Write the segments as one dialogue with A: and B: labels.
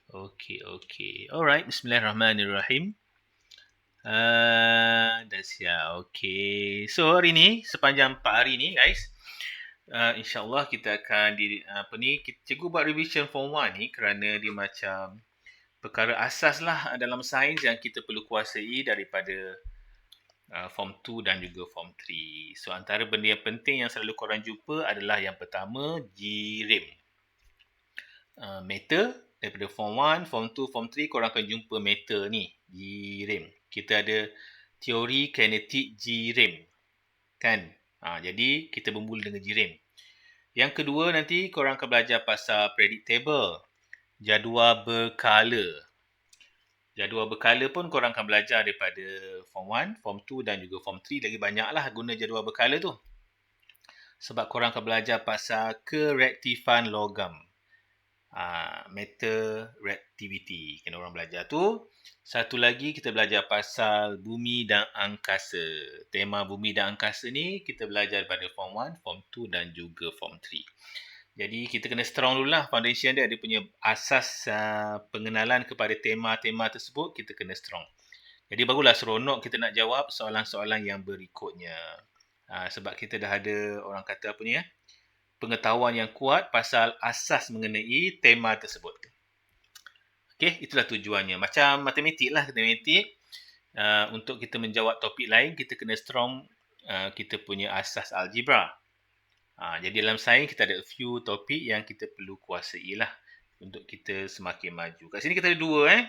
A: Okey. Alright, bismillahirrahmanirrahim. Dah siap. Okey. So, hari ni, sepanjang 4 hari ni guys, insyaAllah kita akan cikgu buat revision form 1 ni kerana dia macam perkara asas lah dalam sains yang kita perlu kuasai daripada form 2 dan juga form 3. So, antara benda yang penting yang selalu korang jumpa adalah yang pertama, GRIM. Matter daripada form 1, form 2, form 3 korang akan jumpa matter ni, GRIM. Kita ada teori kinetik GRIM, kan? Jadi kita bermula dengan GRIM. Yang kedua nanti korang akan belajar pasal predictable, jadual berkala. Jadual berkala pun korang akan belajar daripada form 1, form 2 dan juga form 3. Lagi banyaklah guna jadual berkala tu. Sebab korang akan belajar pasal kerektifan logam. Matter reactivity. Kena orang belajar tu. Satu lagi kita belajar pasal bumi dan angkasa. Tema bumi dan angkasa ni kita belajar pada form 1, form 2 dan juga form 3. Jadi kita kena strong dulu lah foundation dia. Dia punya asas pengenalan kepada tema-tema tersebut kita kena strong. Jadi barulah seronok kita nak jawab soalan-soalan yang berikutnya. Sebab kita dah ada orang kata apa ni pengetahuan yang kuat pasal asas mengenai tema tersebut. Okey, itulah tujuannya. Macam matematik lah, matematik. Untuk kita menjawab topik lain, kita kena strong kita punya asas algebra. Jadi dalam sains kita ada a few topik yang kita perlu kuasai lah untuk kita semakin maju. Kat sini kita ada dua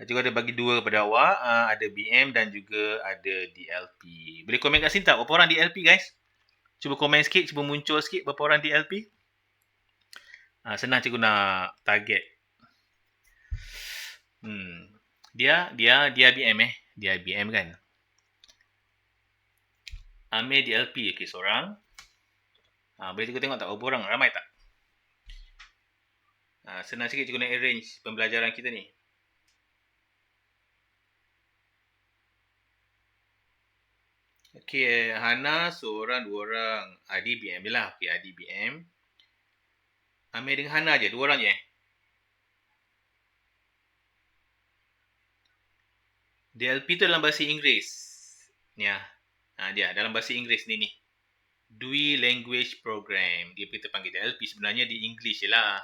A: juga ada bagi dua kepada awak. Ada BM dan juga ada DLP. Boleh komen kat sini tak? Berapa orang DLP guys? Cuba komen sikit, cuba muncul sikit berapa orang DLP. Senang cikgu nak target. Dia BM Dia BM kan. Amir DLP. Okey, seorang. Boleh cikgu tengok tak berapa orang? Ramai tak? Senang sikit cikgu nak arrange pembelajaran kita ni. Okey, Hana seorang, dua orang. Adi BM je lah. Okey, Adi BM. Amir dengan Hana je, dua orang je. DLP tu dalam bahasa Inggeris. Ni dia dalam bahasa Inggeris ni. Dui Language Program. Kita panggil DLP, sebenarnya di English je lah.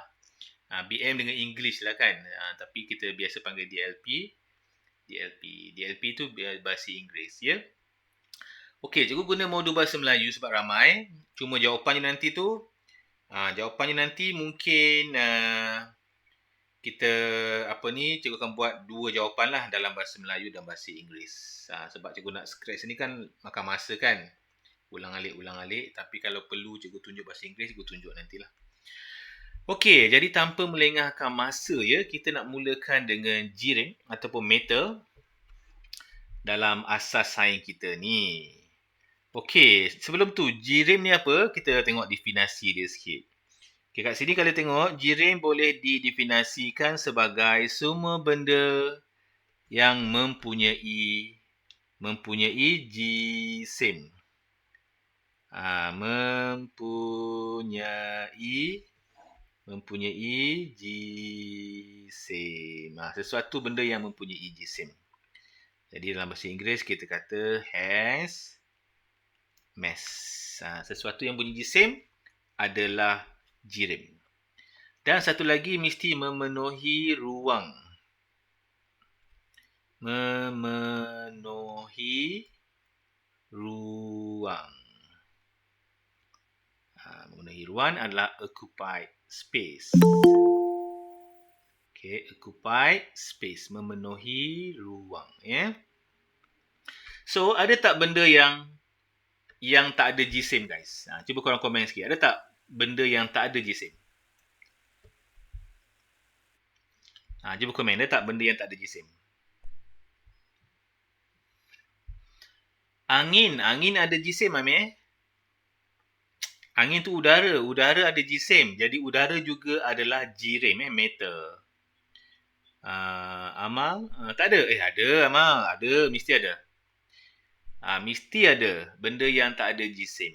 A: BM dengan English lah kan. Tapi kita biasa panggil DLP. DLP tu bahasa Inggeris ya. Okey, cikgu guna modul bahasa Melayu sebab ramai. Cuma jawapannya nanti tu mungkin kita cikgu akan buat dua jawapan lah dalam bahasa Melayu dan bahasa Inggeris. Sebab cikgu nak scratch ni kan makan masa kan. Ulang-alik. Tapi kalau perlu cikgu tunjuk bahasa Inggeris, cikgu tunjuk nantilah. Okey, jadi tanpa melengahkan masa kita nak mulakan dengan GRIM ataupun matter dalam asas sains kita ni. Okey, sebelum tu GRIM ni apa? Kita tengok definisi dia sikit. Okay, kat sini kalau tengok, GRIM boleh didefinisikan sebagai semua benda yang mempunyai jisim. Mempunyai jisim. Sesuatu benda yang mempunyai jisim. Jadi dalam bahasa Inggeris kita kata has mass. Sesuatu yang punya jisim adalah GRIM. Dan satu lagi mesti memenuhi ruang. Memenuhi ruang adalah occupied space. Okay, occupied space, memenuhi ruang. So, ada tak benda yang tak ada jisim guys? Cuba korang komen sikit. Ada tak benda yang tak ada jisim? Cuba komen. Ada tak benda yang tak ada jisim? Angin ada jisim, Amir. Angin tu udara. Udara ada jisim. Jadi udara juga adalah GRIM, matter. Amal? Tak ada. Ada Amal. Ada. Mesti ada. Mesti ada benda yang tak ada jisim.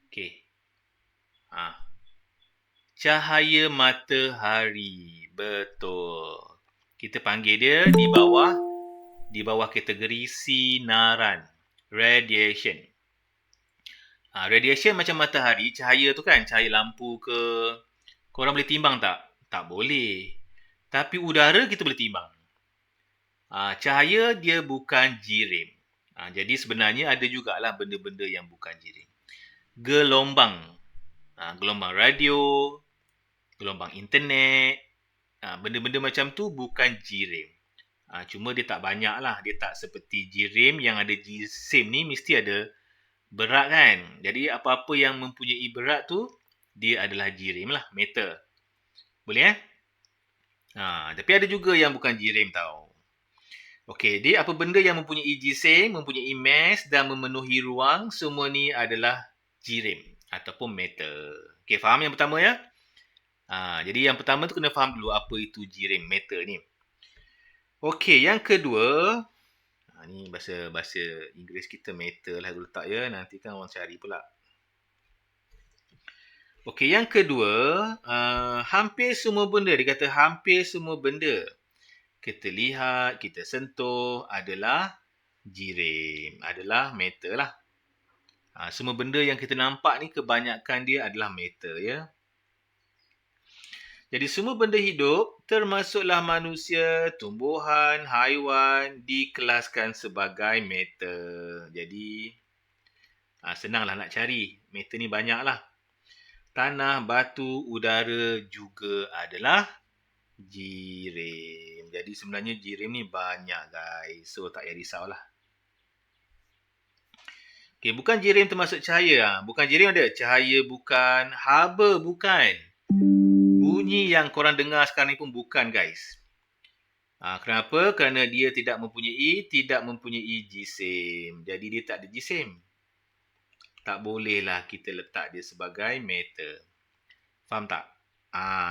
A: Okey. Cahaya matahari. Betul. Kita panggil dia di bawah kategori sinaran. Radiation. Radiation macam matahari, cahaya tu kan, cahaya lampu ke. Korang boleh timbang tak? Tak boleh. Tapi udara kita boleh timbang. Cahaya dia bukan jirim. Jadi sebenarnya ada jugalah benda-benda yang bukan jirim. Gelombang. Gelombang radio, gelombang internet, benda-benda macam tu bukan jirim. Cuma dia tak banyak lah. Dia tak seperti jirim yang ada jisim ni mesti ada berat kan. Jadi apa-apa yang mempunyai berat tu, dia adalah jirim lah, metal. Boleh tapi ada juga yang bukan jirim tau. Okey, dia apa benda yang mempunyai jisim, mempunyai mass dan memenuhi ruang, semua ni adalah jirim ataupun metal. Okey, faham yang pertama ya? Jadi yang pertama tu kena faham dulu apa itu jirim, metal ni. Okey, yang kedua, ni bahasa Inggeris kita metal lah letak ya, nanti kan orang cari pula. Okey, yang kedua, hampir semua benda, dia kata hampir semua benda kita lihat, kita sentuh adalah jirim, adalah metal lah. Semua benda yang kita nampak ni kebanyakan dia adalah metal ya. Jadi semua benda hidup termasuklah manusia, tumbuhan, haiwan dikelaskan sebagai metal. Jadi senanglah nak cari. Metal ni banyaklah. Tanah, batu, udara juga adalah jirim. Jadi sebenarnya jirim ni banyak guys. So tak payah risaulah. Okay, bukan jirim termasuk cahaya. Bukan jirim ada. Cahaya bukan. Haba bukan. Bunyi yang korang dengar sekarang ni pun bukan guys. Kenapa? Kerana dia tidak mempunyai jisim. Jadi dia tak ada jisim. Tak bolehlah kita letak dia sebagai metal. Faham tak?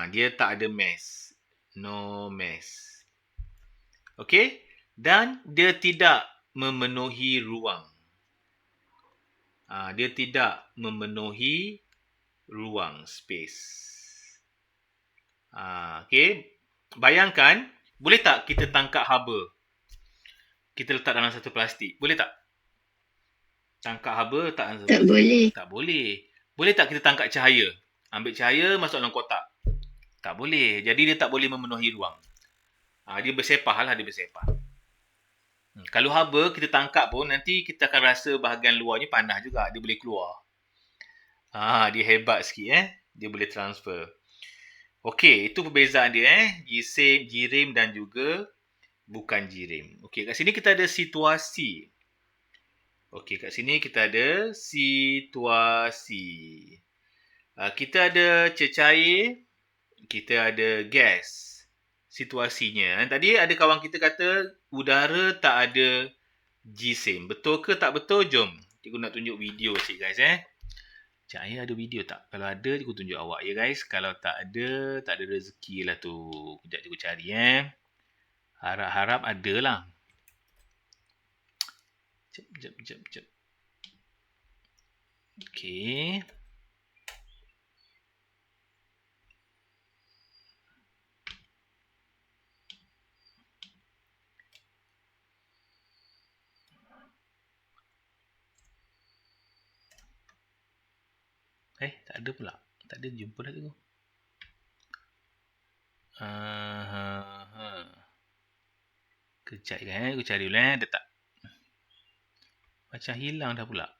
A: Dia tak ada mass. No mass. Okey? Dan dia tidak memenuhi ruang. Dia tidak memenuhi ruang, space. Okey? Bayangkan, boleh tak kita tangkap haba? Kita letak dalam satu plastik. Boleh tak? Tangkap haba letak dalam satu plastik?
B: Boleh.
A: Tak boleh. Boleh tak kita tangkap cahaya? Ambil cahaya, masuk dalam kotak? Tak boleh. Jadi dia tak boleh memenuhi ruang. Dia bersepah lah, dia bersepah. Kalau haba kita tangkap pun nanti kita akan rasa bahagian luarnya panas juga. Dia boleh keluar. Dia hebat sikit Dia boleh transfer. Okey, itu perbezaan dia Jisim, jirim dan juga bukan jirim. Okey, kat sini kita ada situasi. Okey, kat sini kita ada situasi. Kita ada cecair, kita ada gas. Situasinya. Tadi ada kawan kita kata udara tak ada jisim. Betul ke tak betul? Jom. Cikgu nak tunjuk video sikit guys Cik Ayah ada video tak? Kalau ada, cikgu tunjuk awak ya guys. Kalau tak ada rezeki lah tu. Kejap cikgu cari Harap-harap ada lah. Jap. Okey. Tak ada pula. Tak ada jumpa dah tu. Kejap kan aku cari dulu ada tak? Macam hilang dah pula.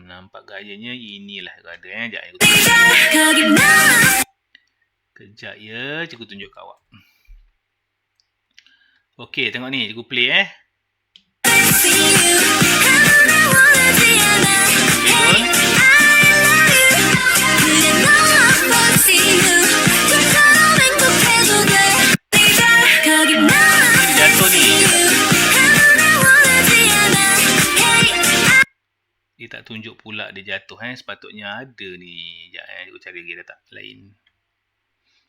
A: Nampak gayanya inilah ada Sekejap aku tunjuk. Kejap ya, cikgu tunjuk kat awak. Okey, tengok ni, cikgu play Jatuh ni. Dia tak tunjuk pula dia jatuh sepatutnya ada ni. Sekejap cikgu cari lagi ada tak lain.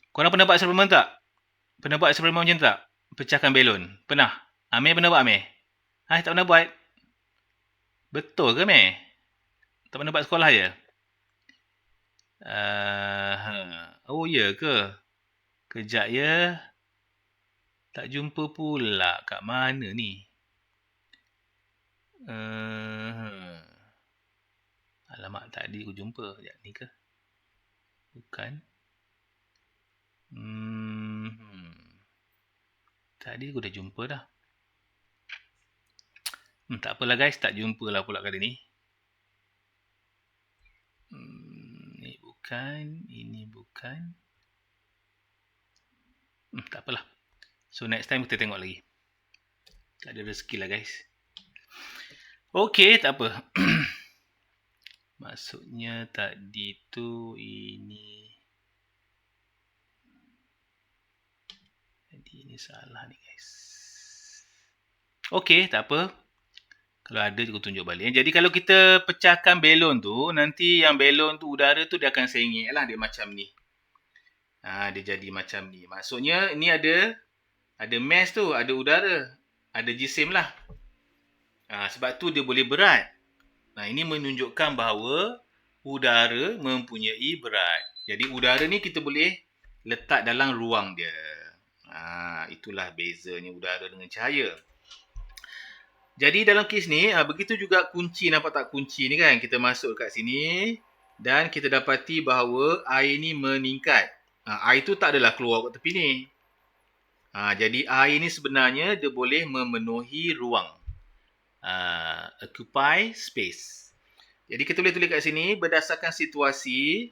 A: Korang pernah buat eksperimen tak? Pernah buat eksperimen macam tak? Pecahkan belon. Pernah? Amir pernah buat Amir? Tak pernah buat. Betul ke Amir? Tak pernah buat sekolah je? Oh ya ke? Kejap ya. Tak jumpa pula. Kat mana ni? Alamak, tadi aku jumpa. Sekejap ni ke? Bukan. Tadi aku dah jumpa dah. Tak apalah guys, tak jumpa lah pula kali ni. Ni bukan, ini bukan. Tak apalah. So next time kita tengok lagi. Tak ada rezeki lah guys. Okay, tak apa. Maksudnya tadi tu ini. Jadi ini salah ni guys. Okay, tak apa. Kalau ada aku tunjuk balik. Jadi kalau kita pecahkan belon tu, nanti yang belon tu udara tu dia akan sengit lah. Dia macam ni. Dia jadi macam ni. Maksudnya ini ada mass tu, ada udara. Ada jisim lah. Sebab tu dia boleh berat. Ini menunjukkan bahawa udara mempunyai berat. Jadi udara ni kita boleh letak dalam ruang dia. Itulah bezanya udara dengan cahaya. Jadi dalam kes ni, begitu juga kunci, nampak tak kunci ni kan? Kita masuk kat sini dan kita dapati bahawa air ni meningkat. Air tu tak adalah keluar kat tepi ni. Jadi air ni sebenarnya dia boleh memenuhi ruang. Occupy space. Jadi kita boleh tulis kat sini, berdasarkan situasi,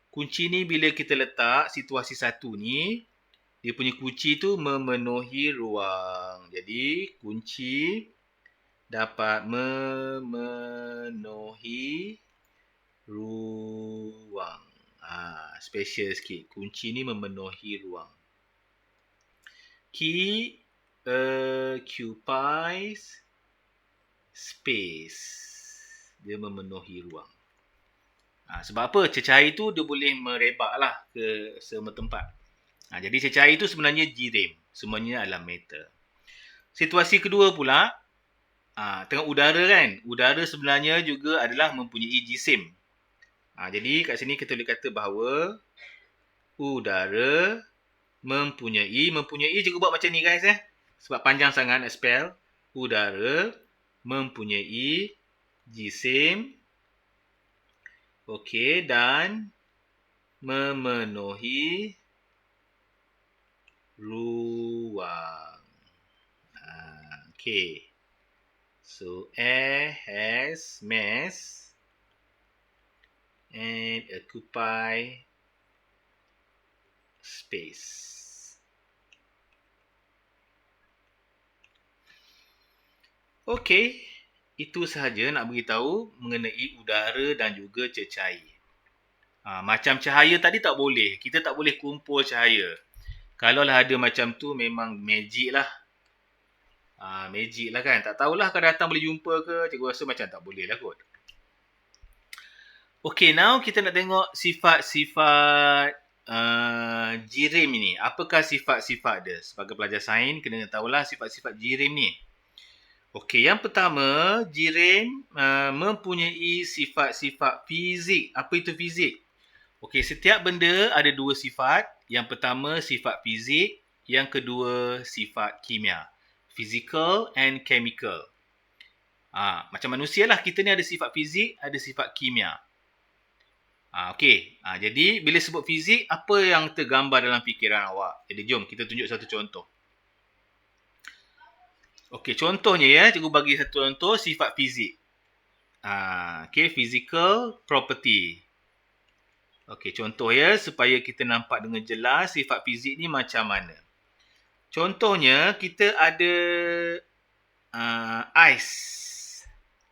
A: kunci ni bila kita letak situasi satu ni, dia punya kunci tu memenuhi ruang. Jadi kunci dapat memenuhi ruang. Special sikit. Kunci ni memenuhi ruang. Key occupies space. Dia memenuhi ruang. Sebab apa? Cecair tu dia boleh merebak lah ke semua tempat. Jadi cecair tu sebenarnya jirim. Semuanya adalah metal. Situasi kedua pula, tengok udara kan. Udara sebenarnya juga adalah mempunyai jisim. Jadi kat sini kita boleh kata bahawa udara mempunyai juga buat macam ni guys sebab panjang sangat nak spell. Udara mempunyai jisim. Okey, dan memenuhi ruang. Okey. So air has mass and occupy space. Okey, itu sahaja nak beritahu mengenai udara dan juga cecair. Macam cahaya tadi tak boleh. Kita tak boleh kumpul cahaya. Kalau lah ada macam tu memang magic lah. Magic lah kan. Tak tahulah akan datang boleh jumpa ke. Cikgu rasa macam tak boleh lah kot. Okay, now kita nak tengok sifat-sifat jirim ni. Apakah sifat-sifat dia? Sebagai pelajar sains, kena tahulah sifat-sifat jirim ni. Okey, yang pertama, jirim mempunyai sifat-sifat fizik. Apa itu fizik? Okey, setiap benda ada dua sifat. Yang pertama, sifat fizik. Yang kedua, sifat kimia. Physical and chemical. Macam manusia lah, kita ni ada sifat fizik, ada sifat kimia. Okey, jadi bila sebut fizik, apa yang tergambar dalam fikiran awak? Jadi jom kita tunjuk satu contoh. Okey, contohnya ya, cikgu bagi satu contoh sifat fizik. Okey, physical property. Okey, contoh ya, supaya kita nampak dengan jelas sifat fizik ni macam mana. Contohnya, kita ada ais.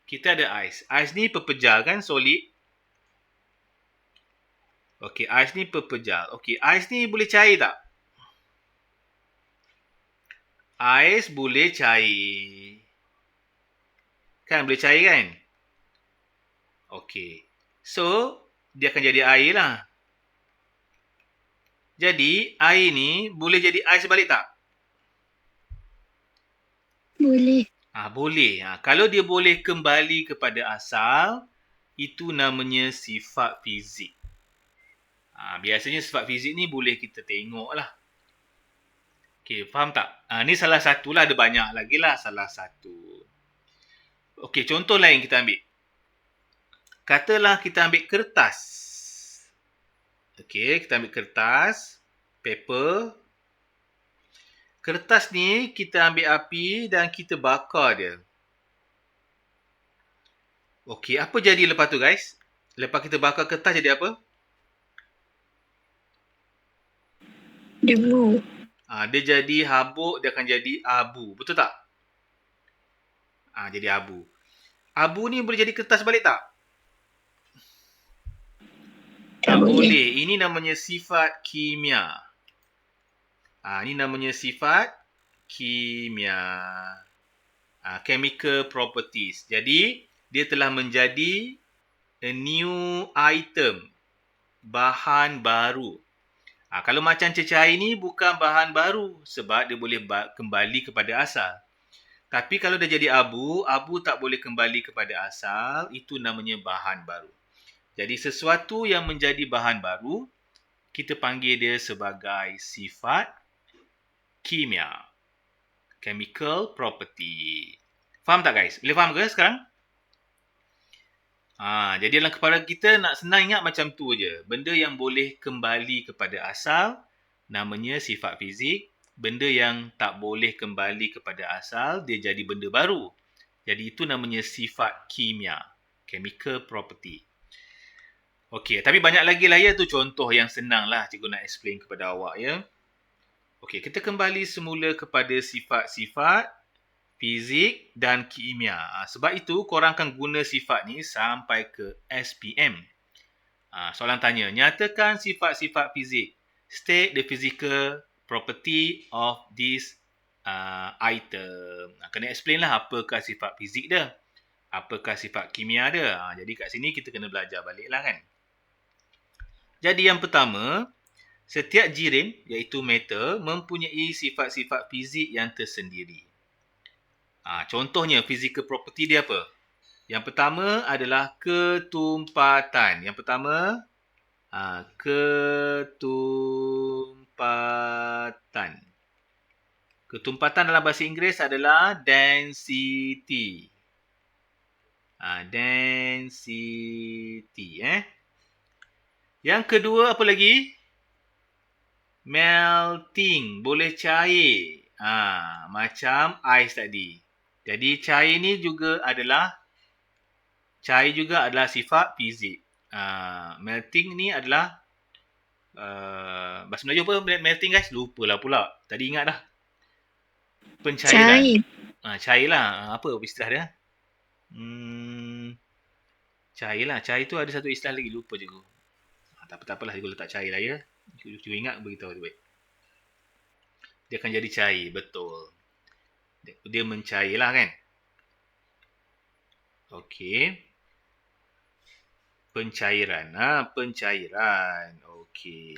A: Kita ada ais. Ais ni pepejal kan, solid. Okey, ais ni pepejal. Okey, ais ni boleh cair tak? Ais boleh cair. Kan boleh cair kan? Okey. So, dia akan jadi air lah. Jadi, air ni boleh jadi ais balik tak?
B: Boleh.
A: Boleh. Kalau dia boleh kembali kepada asal, itu namanya sifat fizik. Biasanya sifat fizik ni boleh kita tengok lah. Okey, faham tak? Ni salah satu lah, ada banyak lagi lah salah satu. Okey, contoh lain kita ambil. Katalah kita ambil kertas. Okey, kita ambil kertas, paper. Kertas ni kita ambil api dan kita bakar dia. Okey, apa jadi lepas tu guys? Lepas kita bakar kertas jadi apa?
B: Debu.
A: Dia jadi habuk, dia akan jadi abu. Betul tak? Jadi abu. Abu ni boleh jadi kertas balik tak? Tak boleh. Ini namanya sifat kimia. Ini namanya sifat kimia. Chemical properties. Jadi, dia telah menjadi a new item. Bahan baru. Kalau macam cecair ni bukan bahan baru sebab dia boleh kembali kepada asal. Tapi kalau dia jadi abu, abu tak boleh kembali kepada asal, itu namanya bahan baru. Jadi sesuatu yang menjadi bahan baru, kita panggil dia sebagai sifat kimia. Chemical property. Faham tak guys? Boleh faham ke sekarang? Jadi dalam kepala kita nak senang ingat macam tu je. Benda yang boleh kembali kepada asal, namanya sifat fizik. Benda yang tak boleh kembali kepada asal, dia jadi benda baru. Jadi itu namanya sifat kimia. Chemical property. Okey, tapi banyak lagi lah ya, tu contoh yang senang lah cikgu nak explain kepada awak ya. Okey, kita kembali semula kepada sifat-sifat fizik dan kimia. Sebab itu korang akan guna sifat ni sampai ke SPM. Soalan tanya, nyatakan sifat-sifat fizik. State the physical property of this item. Kena explain lah apakah sifat fizik dia. Apakah sifat kimia dia. Jadi kat sini kita kena belajar balik lah kan. Jadi yang pertama, setiap jirim iaitu metal mempunyai sifat-sifat fizik yang tersendiri. Contohnya physical property dia apa? Yang pertama adalah ketumpatan. Yang pertama, ketumpatan. Ketumpatan dalam bahasa Inggeris adalah density. Density. Yang kedua apa lagi? Melting. Boleh cair. Macam ais tadi. Jadi cair ni juga adalah sifat fizik. Melting ni adalah bahasa Melayu apa melting guys? Lupalah pula. Tadi ingat dah. Pencairan. Cair lah. Apa istilah dia? Cair lah. Cair tu ada satu istilah lagi. Lupa je aku. Tak apalah. Cikgu letak cair lah ya. Cikgu ingat beritahu tu baik. Dia akan jadi cair. Betul. Dia mencair lah kan. Okey. Pencairan. Pencairan. Okey.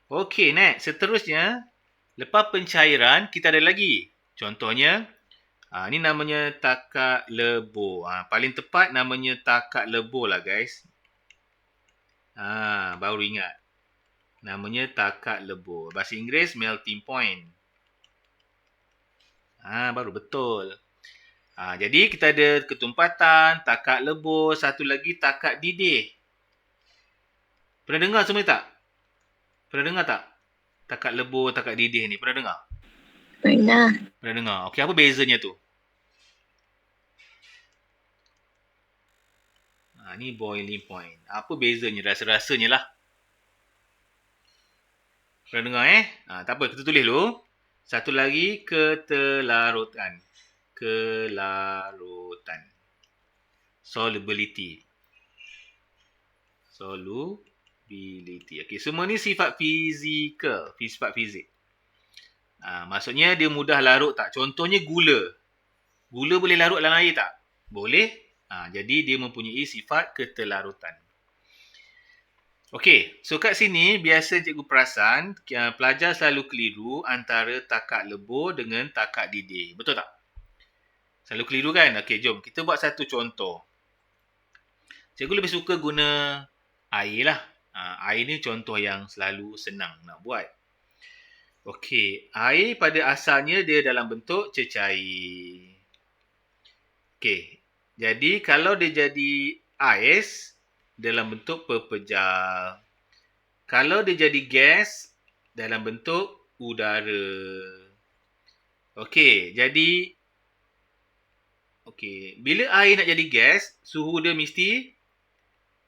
A: Okey, next. Seterusnya, lepas pencairan, kita ada lagi. Contohnya, ni namanya takat lebur. Paling tepat namanya takat lebur lah guys. Baru ingat. Namanya takat lebur. Bahasa Inggeris, melting point. Baru betul. Jadi kita ada ketumpatan, takat lebur, satu lagi takat didih. Pernah dengar semua tak? Pernah dengar tak? Takat lebur, takat didih ni. Pernah dengar?
B: Pernah.
A: Pernah dengar. Okey, apa bezanya tu? Ni boiling point. Apa bezanya? Rasa-rasanya lah. Pernah dengar tak apa, kita tulis dulu. Satu lagi, ketelarutan. Kelarutan. Solubility. Solubility. Okey, semua ni sifat fizikal. Sifat fizik. Maksudnya dia mudah larut tak? Contohnya gula. Gula boleh larut dalam air tak? Boleh. Jadi dia mempunyai sifat ketelarutan. Okey, so kat sini biasa cikgu perasan pelajar selalu keliru antara takat lebur dengan takat didih. Betul tak? Selalu keliru kan? Okey, jom kita buat satu contoh. Cikgu lebih suka guna air lah. Air ni contoh yang selalu senang nak buat. Okey, air pada asalnya dia dalam bentuk cecair. Okey, jadi kalau dia jadi ais dalam bentuk pepejal. Kalau dia jadi gas dalam bentuk udara. Okey, jadi bila air nak jadi gas, suhu dia mesti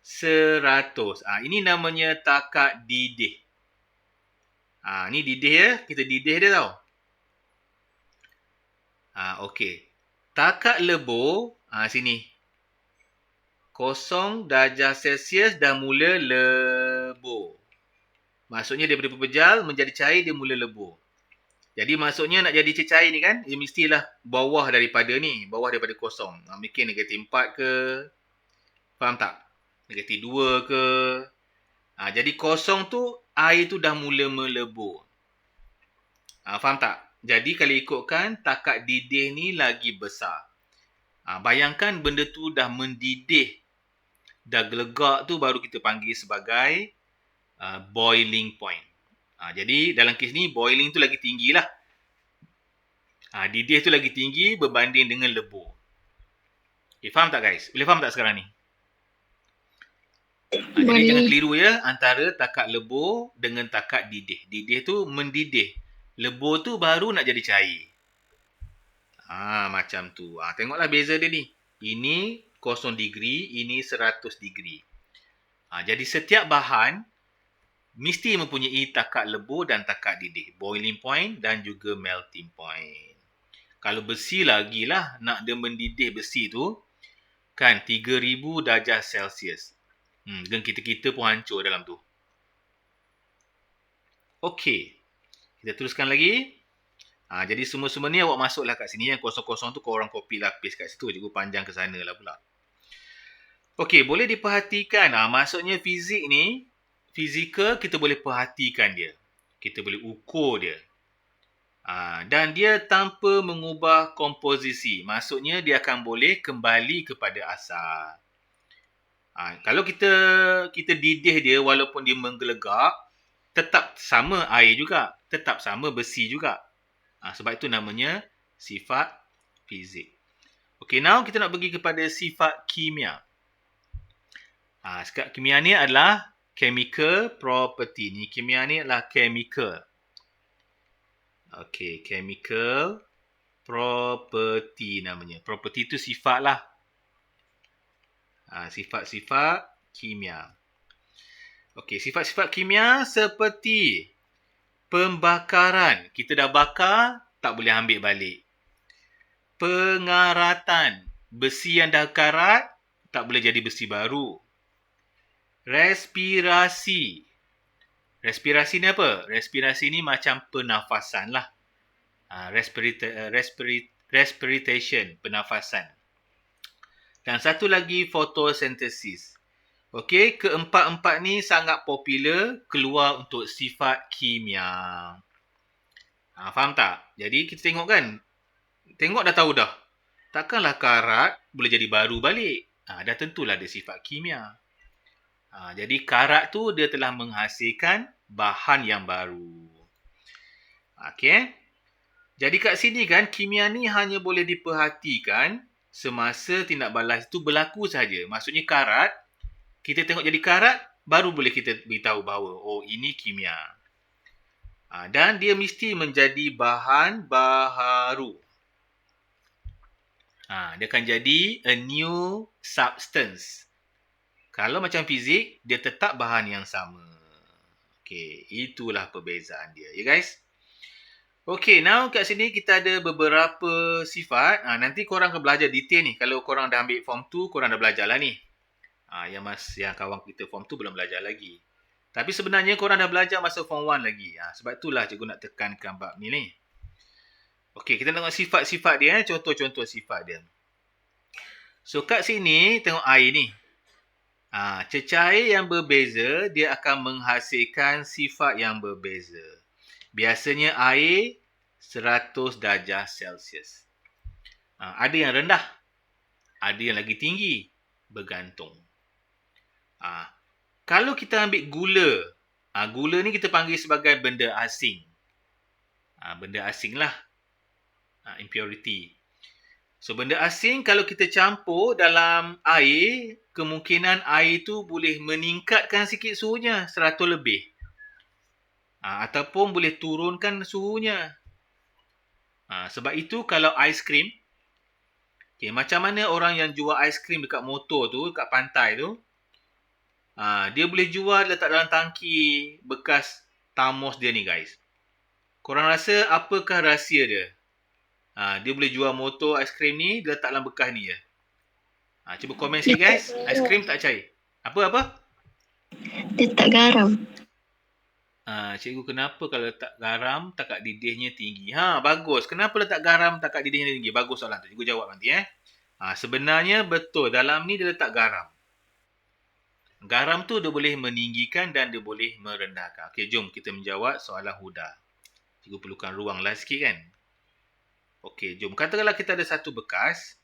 A: 100. Ini namanya takat didih. Ni didih ya, kita didih dia tau. Okey. Takat lebur, sini. 0 darjah Celsius dah mula lebur. Maksudnya daripada pepejal menjadi cair dia mula lebur. Jadi maksudnya nak jadi cecair ni kan, dia mestilah bawah daripada ni, bawah daripada 0. Mungkin negatif 4 ke. Faham tak? Negatif 2 ke. Jadi 0 tu, air tu dah mula melebur. Faham tak? Jadi kalau ikutkan, takat didih ni lagi besar. Bayangkan benda tu dah mendidih. Dah gelegak tu baru kita panggil sebagai boiling point. Jadi dalam kes ni, boiling tu lagi tinggi lah. Didih tu lagi tinggi berbanding dengan lebur. Okay, faham tak guys? Boleh faham tak sekarang ni? Jadi jangan keliru ya antara takat lebur dengan takat didih. Didih tu mendidih. Lebur tu baru nak jadi cair. Macam tu. Tengoklah beza dia ni. Ini 0 degree, ini 100 degree. Jadi setiap bahan mesti mempunyai takat lebur dan takat didih. Boiling point dan juga melting point. Kalau besi lagilah nak dia mendidih besi tu kan 3000 darjah Celsius. Dan kita-kita pun hancur dalam tu. Okey. Kita teruskan lagi. Jadi semua-semua ni awak masuklah kat sini. Yang kosong-kosong tu korang copy lapis kat situ. Cikgu panjang ke sana lah pula. Okey, boleh diperhatikan. Maksudnya fizik ni, fizikal kita boleh perhatikan dia. Kita boleh ukur dia. Dan dia tanpa mengubah komposisi. Maksudnya dia akan boleh kembali kepada asal. Kalau kita didih dia walaupun dia menggelegak, tetap sama air juga. Tetap sama besi juga. Sebab itu namanya sifat fizik. Okay, now kita nak pergi kepada sifat kimia. Sifat kimia ni adalah chemical property. Ni kimia ni adalah chemical. Okay, chemical property namanya. Property itu sifat lah. Sifat-sifat kimia. Okey, sifat-sifat kimia seperti pembakaran. Kita dah bakar, tak boleh ambil balik. Pengaratan. Besi yang dah karat, tak boleh jadi besi baru. Respirasi. Respirasi ni apa? Respirasi ni macam pernafasan lah. Respiration, pernafasan. Dan satu lagi fotosintesis. Okey, keempat-empat ni sangat popular keluar untuk sifat kimia. Faham tak? Jadi kita tengok kan. Tengok dah tahu dah. Takkanlah karat boleh jadi baru balik. Dah tentulah dia sifat kimia. Jadi karat tu dia telah menghasilkan bahan yang baru. Okey. Jadi kat sini kan kimia ni hanya boleh diperhatikan semasa tindak balas itu berlaku saja. Maksudnya karat, kita tengok jadi karat, baru boleh kita beritahu bahawa, ini kimia. Dan dia mesti menjadi bahan baharu. Dia akan jadi a new substance. Kalau macam fizik, dia tetap bahan yang sama. Okey, itulah perbezaan dia. Ya guys? Okay, now kat sini kita ada beberapa sifat. Nanti korang akan belajar detail ni. Kalau korang dah ambil form 2, korang dah belajar lah ni. Yang kawan kita form 2 belum belajar lagi. Tapi sebenarnya korang dah belajar masa form 1 lagi. Sebab itulah cikgu nak tekankan bab ni. Okay, kita tengok sifat-sifat dia. Contoh-contoh sifat dia. So, kat sini tengok air ni. Cecair yang berbeza, dia akan menghasilkan sifat yang berbeza. Biasanya air 100 darjah Celsius. Ada yang rendah, ada yang lagi tinggi, bergantung. Kalau kita ambil gula, gula ni kita panggil sebagai benda asing. Benda asing lah, impurity. So, benda asing kalau kita campur dalam air, kemungkinan air tu boleh meningkatkan sikit suhunya, 100 lebih. Ataupun boleh turunkan suhunya. Sebab itu kalau aiskrim, macam mana orang yang jual aiskrim dekat motor tu, dekat pantai tu, dia boleh jual letak dalam tangki bekas thermos dia ni guys. Korang rasa apakah rahsia dia? Dia boleh jual motor aiskrim ni, dia letak dalam bekas ni je. Cuba komen sikit guys. Aiskrim tak cair. Apa?
B: Dia tak garam.
A: Cikgu, kenapa kalau letak garam takat didihnya tinggi? Bagus. Kenapa letak garam takat didihnya tinggi? Bagus soalan tu. Cikgu jawab nanti. Sebenarnya betul. Dalam ni dia letak garam. Garam tu dia boleh meninggikan dan dia boleh merendahkan. Okey, jom kita menjawab soalan Huda. Cikgu perlukan ruang lah sikit kan? Okey, jom. Katakanlah kita ada satu bekas.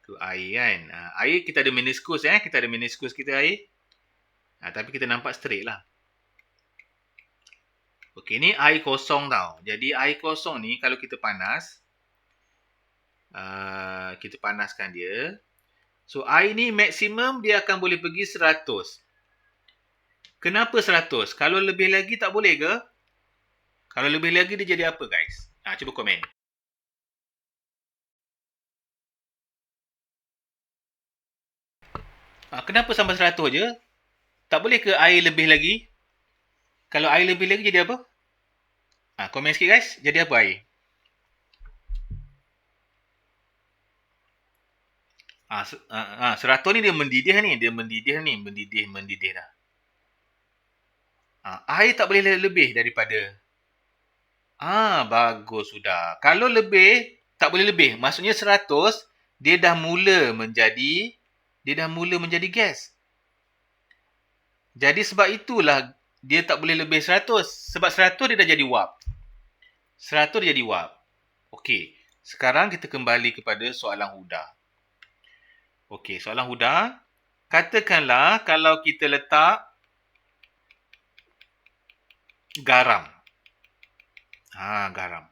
A: Tu air kan. Air kita ada meniskus Kita ada meniskus kita air. Tapi kita nampak straight lah. Okey, ni air kosong tau. Jadi air kosong ni kalau kita panas. Kita panaskan dia. So air ni maksimum dia akan boleh pergi 100. Kenapa 100? Kalau lebih lagi tak boleh ke? Kalau lebih lagi dia jadi apa guys? Cuba komen. Kenapa sampai 100 je? Tak boleh ke air lebih lagi? Kalau air lebih lagi jadi apa? Komen sikit guys. Jadi apa air? 100 ni dia mendidih ni. Dia mendidih dah. Air tak boleh lebih daripada. Bagus sudah. Kalau lebih, tak boleh lebih. Maksudnya 100, dia dah mula menjadi gas. Jadi sebab itulah dia tak boleh lebih 100. Sebab 100 dia dah jadi wap. 100 dia jadi wap. Okey. Sekarang kita kembali kepada soalan Huda. Okey, soalan Huda. Katakanlah kalau kita letak garam. Garam.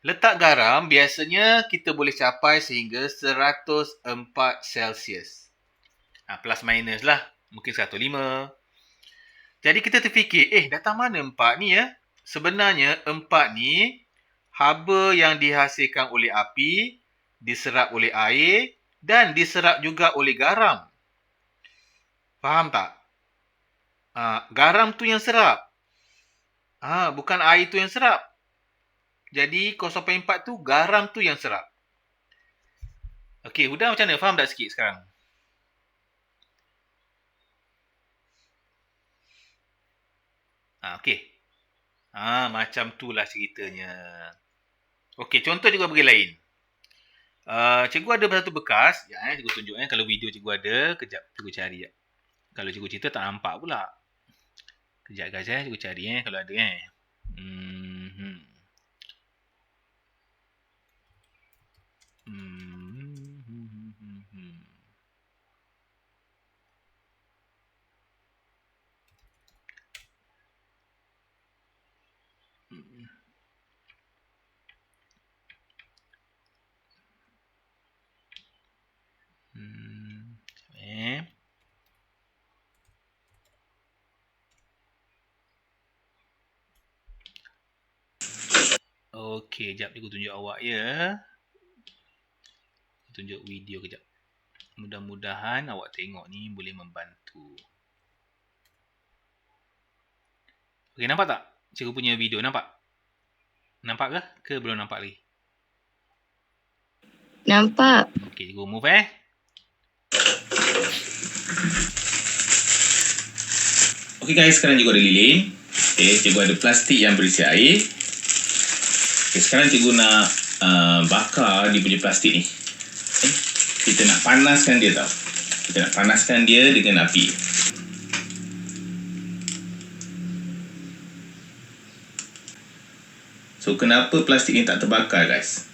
A: Letak garam biasanya kita boleh capai sehingga 104 Celsius. Plus minus lah. Mungkin 105. Jadi kita terfikir, datang mana 4 ni ya? Sebenarnya 4 ni haba yang dihasilkan oleh api, diserap oleh air dan diserap juga oleh garam. Faham tak? Garam tu yang serap. Bukan air tu yang serap. Jadi 0.4 tu garam tu yang serap. Okey, Huda macam mana? Faham tak sikit sekarang? Okey. Macam tu lah ceritanya. Okey, contoh juga bagi lain. Cikgu ada satu bekas. Cikgu tunjuk kalau video cikgu ada. Kejap, cikgu cari. Kalau cikgu cerita tak nampak pula. Kejap guys cikgu cari kalau ada Okey, jap cikgu tunjuk awak ya. Tunjuk video kejap. Mudah-mudahan awak tengok ni boleh membantu. Okey, nampak tak? Cikgu punya video nampak? Nampak ke belum nampak lagi?
B: Nampak.
A: Okey, cikgu move Okey guys, sekarang cikgu ada lilin. Cikgu ada plastik yang berisi air. Sekarang cikgu nak bakar dia punya plastik ni. Kita nak panaskan dia tau. Kita nak panaskan dia dengan api. So, kenapa plastik ni tak terbakar, guys?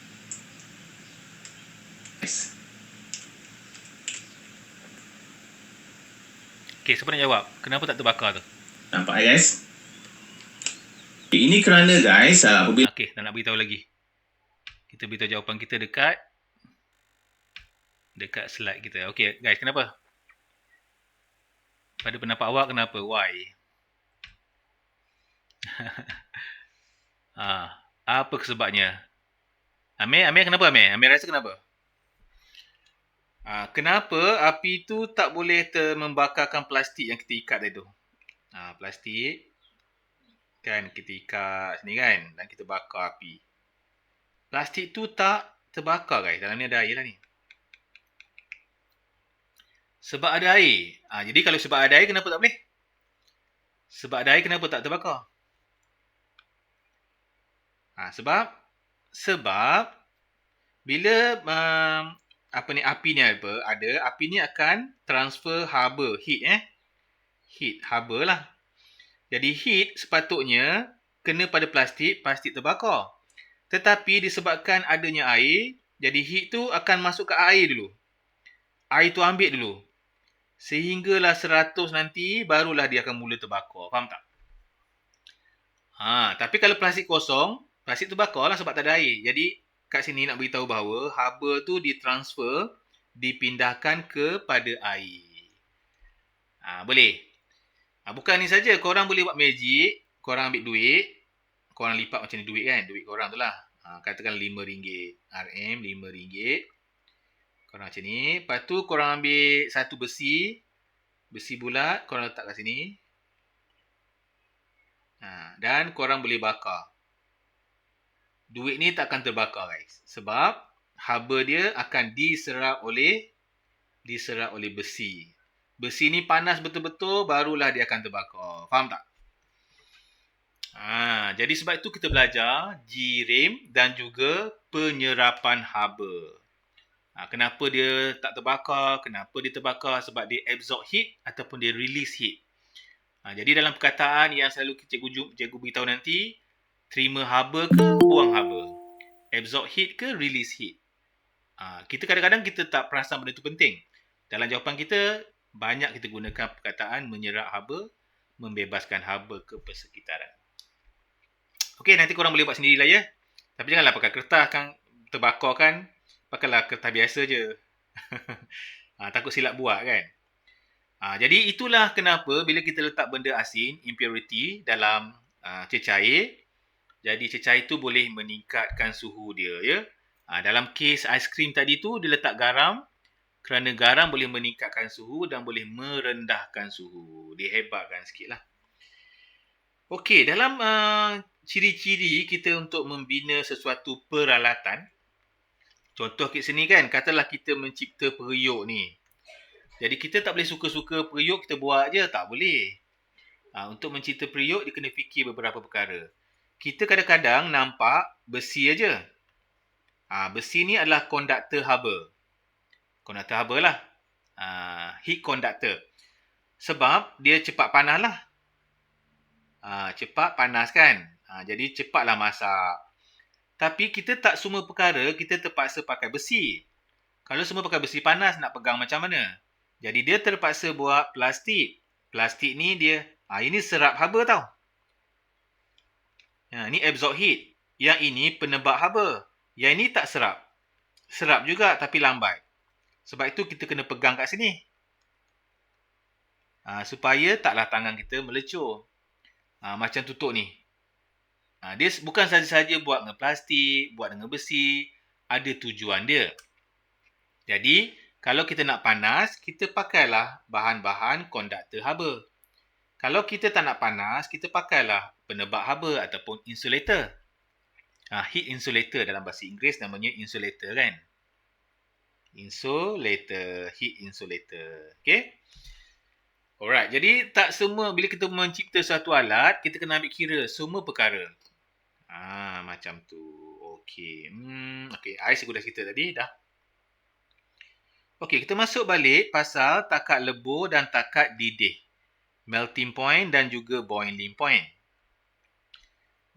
A: Okay, siapa nak jawab? Kenapa tak terbakar tu? Nampak, guys? Okay, ini kerana, guys, apabila... Okay, tak nak beritahu lagi. Kita beritahu jawapan kita dekat slide kita. Okay, guys, kenapa? Pada pendapat awak, kenapa? Why? Apa sebabnya? Amir, kenapa Amir? Amir rasa kenapa? Kenapa api tu tak boleh membakarkan plastik yang kita ikat tadi tu? Plastik kan kita ikat sini kan dan kita bakar api. Plastik tu tak terbakar, guys. Dalam ni ada air lah ni. Sebab ada air. Jadi kalau sebab ada air, kenapa tak boleh? Sebab ada air, kenapa tak terbakar? Sebab bila api ni ada, api ni akan transfer haba, heat haba lah. Jadi heat sepatutnya kena pada plastik terbakar. Tetapi disebabkan adanya air, jadi heat tu akan masuk ke air dulu. Air tu ambil dulu. Sehinggalah 100 nanti barulah dia akan mula terbakar. Faham tak? Tapi kalau plastik kosong, plastik terbakar lah sebab tak ada air. Jadi kat sini nak beritahu bahawa haba tu ditransfer, dipindahkan kepada air. Boleh. Bukan ni saja, korang boleh buat magic, korang ambil duit, korang lipat macam ni duit kan, duit korang tu lah. Katakan RM5, RM5. Korang macam ni, lepas tu korang ambil satu besi bulat, korang letak kat sini. Dan korang boleh bakar. Duit ni tak akan terbakar, guys. Sebab haba dia akan diserap oleh besi. Besi ni panas betul-betul, barulah dia akan terbakar. Faham tak? Jadi sebab itu kita belajar jirim dan juga penyerapan haba. Kenapa dia tak terbakar? Kenapa dia terbakar? Sebab dia absorb heat ataupun dia release heat. Jadi dalam perkataan yang selalu cikgu beritahu nanti, terima haba ke buang haba? Absorb heat ke release heat? Kita kadang-kadang kita tak perasan benda itu penting. Dalam jawapan kita, banyak kita gunakan perkataan menyerap haba, membebaskan haba ke persekitaran. Okey, nanti korang boleh buat sendirilah ya. Tapi janganlah pakai kertas kan, terbakar kan. Pakailah kertas biasa je. Takut silap buat kan. Jadi itulah kenapa bila kita letak benda asin, impurity dalam cecair, jadi cecair tu boleh meningkatkan suhu dia ya. Dalam kes aiskrim tadi tu dia letak garam, kerana garam boleh meningkatkan suhu dan boleh merendahkan suhu. Dia hebatkan sikit lah. Okey, dalam ciri-ciri kita untuk membina sesuatu peralatan, contoh kat sini kan, katalah kita mencipta periuk ni. Jadi kita tak boleh suka-suka periuk kita buat je, tak boleh. Untuk mencipta periuk, dia kena fikir beberapa perkara. Kita kadang-kadang nampak besi aja. Besi ni adalah konduktor haba. Konduktor haba lah. Heat conductor. Sebab dia cepat panas lah. Cepat panas kan. Jadi cepatlah masak. Tapi kita tak semua perkara kita terpaksa pakai besi. Kalau semua pakai besi panas, nak pegang macam mana? Jadi dia terpaksa buat plastik. Plastik ni dia, ini serap haba tau. Ni absorb heat. Yang ini penebak haba. Yang ini tak serap. Serap juga tapi lambat. Sebab itu kita kena pegang kat sini. Supaya taklah tangan kita melecur. Macam tutup ni. Dia bukan saja-saja buat dengan plastik, buat dengan besi. Ada tujuan dia. Jadi, kalau kita nak panas, kita pakailah bahan-bahan konduktor haba. Kalau kita tak nak panas, kita pakailah penebak haba ataupun insulator. Heat insulator dalam bahasa Inggeris namanya insulator kan. Insulator, heat insulator. Okay. Alright, jadi tak semua, bila kita mencipta satu alat, kita kena ambil kira semua perkara. Macam tu. Okay. Okay, I sudah cerita tadi, dah. Okey, kita masuk balik pasal takat lebur dan takat didih. Melting point dan juga boiling point.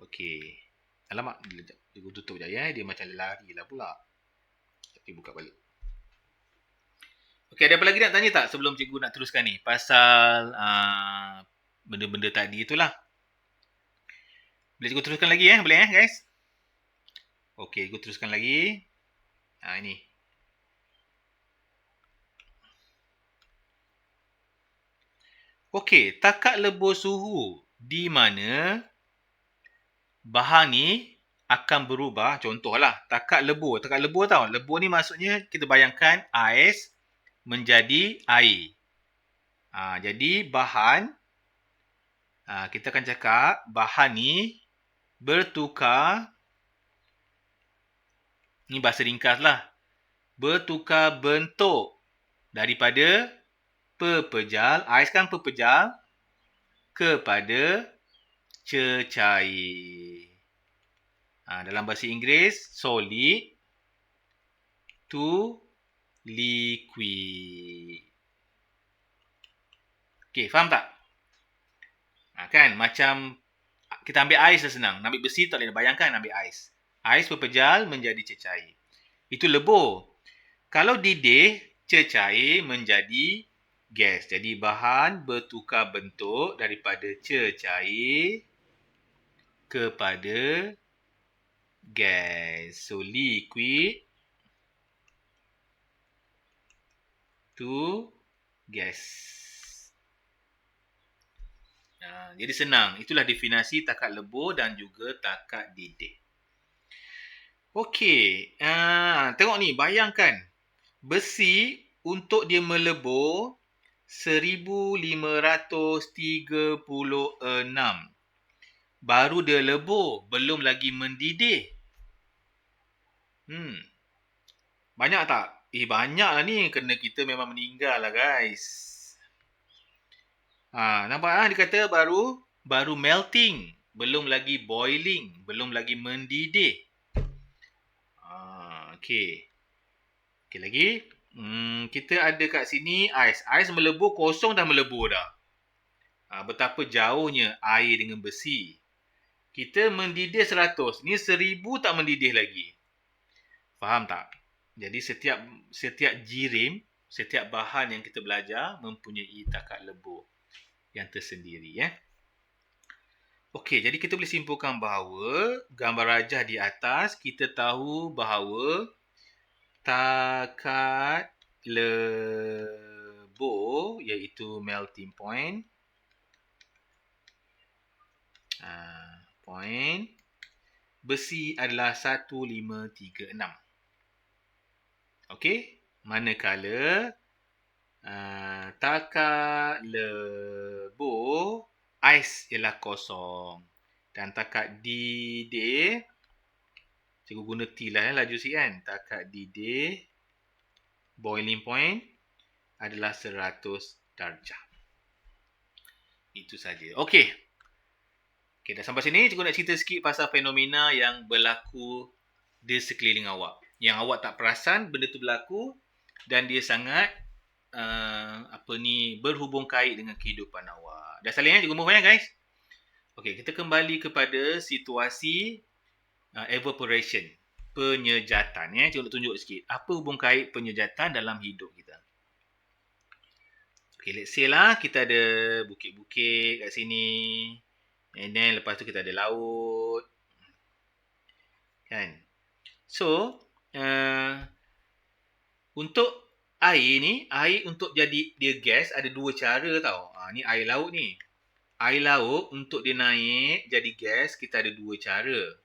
A: Okey. Alamak, dia tutup je ya. Dia macam lari lah pula. Tapi buka balik. Okey, ada apa lagi nak tanya tak sebelum cikgu nak teruskan ni? Pasal benda-benda tadi itulah. Boleh cikgu teruskan lagi Boleh guys? Okey, cikgu teruskan lagi. Ini. Okey, takat lebur suhu di mana bahan ni akan berubah. Contohlah, takat lebur. Takat lebur tau. Lebur ni maksudnya kita bayangkan ais menjadi air. Jadi bahan, kita akan cakap bahan ni bertukar, ni bahasa ringkas lah, bertukar bentuk daripada pepejal, ais kan pepejal, kepada cecair. Dalam bahasa Inggeris, solid to liquid. Okey, faham tak? Kan macam kita ambil ais dah senang. Nak ambil besi tak boleh bayangkan ambil ais. Ais pepejal menjadi cecair. Itu lebur. Kalau didih, cecair menjadi gas. Jadi bahan bertukar bentuk daripada cecair kepada gas. So liquid to gas. Jadi senang. Itulah definisi takat lebur dan juga takat didih. Okey. Tengok ni. Bayangkan. Besi untuk dia melebur 1536. Baru dia lebur. Belum lagi mendidih. Banyak tak? Banyak lah ni. Kena kita memang meninggal lah guys. Nampak dia kata baru melting. Belum lagi boiling. Belum lagi mendidih. Okey. Okey lagi. Kita ada kat sini ais. Ais melebur, kosong dah melebur dah. Betapa jauhnya air dengan besi. Kita mendidih 100. Ni 1000 tak mendidih lagi. Faham tak? Jadi setiap jirim, setiap bahan yang kita belajar mempunyai takat lebur yang tersendiri Okey, jadi kita boleh simpulkan bahawa gambar rajah di atas kita tahu bahawa takat lebur iaitu melting point besi adalah 1536. Okey, manakala takat lebur ais ialah kosong dan takat didih cikgu guna T lah laju sikit kan. Takat didih boiling point adalah 100 darjah. Itu saja. Okey, dah sampai sini cikgu nak cerita sikit pasal fenomena yang berlaku di sekeliling awak. Yang awak tak perasan benda tu berlaku dan dia sangat berhubung kait dengan kehidupan awak. Dah salin cikgu move guys. Okey, kita kembali kepada situasi evaporation, penyejatan Cikgu nak tunjuk sikit apa hubung kait penyejatan dalam hidup kita. Okey, let's say lah kita ada bukit-bukit kat sini. And then lepas tu kita ada laut. Kan? So, untuk air untuk jadi dia gas ada dua cara tau. Ni air laut ni. Air laut untuk dia naik jadi gas kita ada dua cara.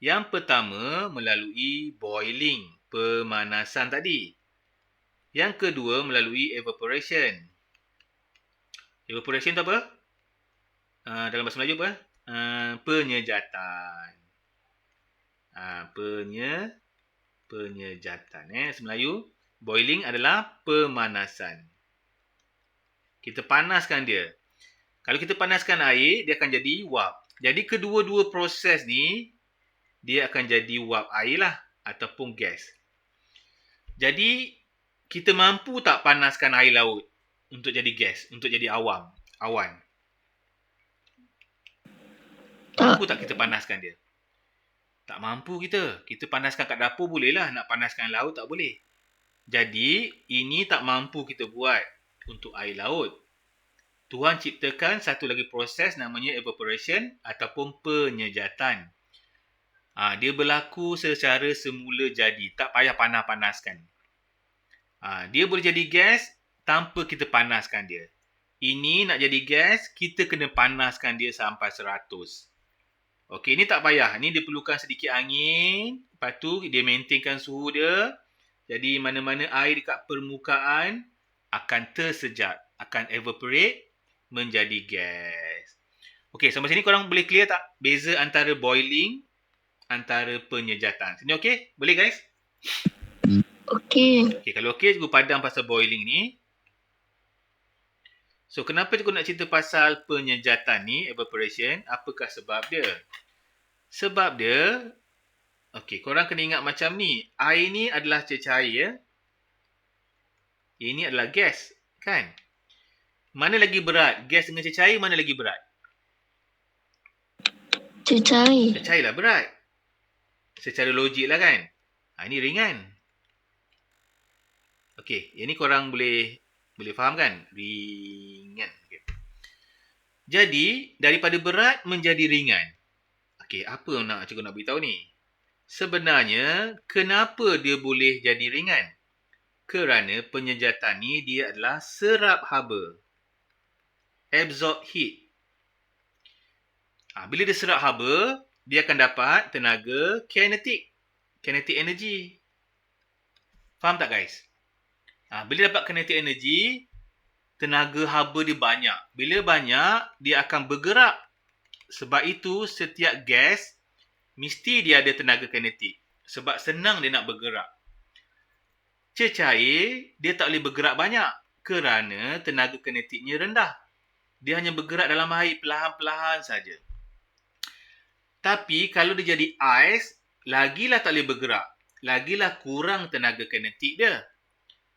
A: Yang pertama melalui boiling, pemanasan tadi. Yang kedua melalui evaporation. Evaporation tu apa? Dalam bahasa Melayu apa? Penyejatan. Penyejatan. Bahasa Melayu, boiling adalah pemanasan. Kita panaskan dia. Kalau kita panaskan air, dia akan jadi wap. Jadi kedua-dua proses ni, dia akan jadi wap air lah. Ataupun gas. Jadi, kita mampu tak panaskan air laut untuk jadi gas, untuk jadi awan? Mampu tak kita panaskan dia? Tak mampu kita. Kita panaskan kat dapur boleh lah. Nak panaskan laut tak boleh. Jadi, ini tak mampu kita buat untuk air laut. Tuhan ciptakan satu lagi proses namanya evaporation ataupun penyejatan. Dia berlaku secara semula jadi. Tak payah panas-panaskan. Dia boleh jadi gas tanpa kita panaskan dia. Ini nak jadi gas, kita kena panaskan dia sampai 100. Okey, ni tak payah. Ni dia perlukan sedikit angin. Lepas tu, dia maintainkan suhu dia. Jadi, mana-mana air dekat permukaan akan tersejat. Akan evaporate menjadi gas. Okey, sampai sini korang boleh clear tak? Beza antara boiling, antara penyejatan. Sini okey? Boleh guys?
B: Okey.
A: Okey, kalau okey, cikgu padam pasal boiling ni. So, kenapa cikgu nak cerita pasal penyejatan ni, evaporation? Apakah sebab dia? Sebab dia, okey, korang kena ingat macam ni. Air ni adalah cecair, ya. Ini adalah gas, kan? Mana lagi berat? Gas dengan cecair, mana lagi berat?
B: Cecair.
A: Cecair lah berat. Secara logik lah kan? Ini ringan. Okey, ini korang boleh faham kan? Ringan. Okay. Jadi, daripada berat menjadi ringan. Okey, apa nak cikgu nak beritahu ni? Sebenarnya, kenapa dia boleh jadi ringan? Kerana penyejatan ni dia adalah serap haba. Absorb heat. Bila dia serap haba, dia akan dapat tenaga kinetik. Kinetic energy. Faham tak guys? Bila dapat kinetic energy, tenaga haba dia banyak. Bila banyak, dia akan bergerak. Sebab itu, setiap gas, mesti dia ada tenaga kinetik. Sebab senang dia nak bergerak. Cecair, dia tak boleh bergerak banyak. Kerana tenaga kinetiknya rendah. Dia hanya bergerak dalam air perlahan-perlahan saja. Tapi, kalau dia jadi ais, lagilah tak boleh bergerak. Lagilah kurang tenaga kinetik dia.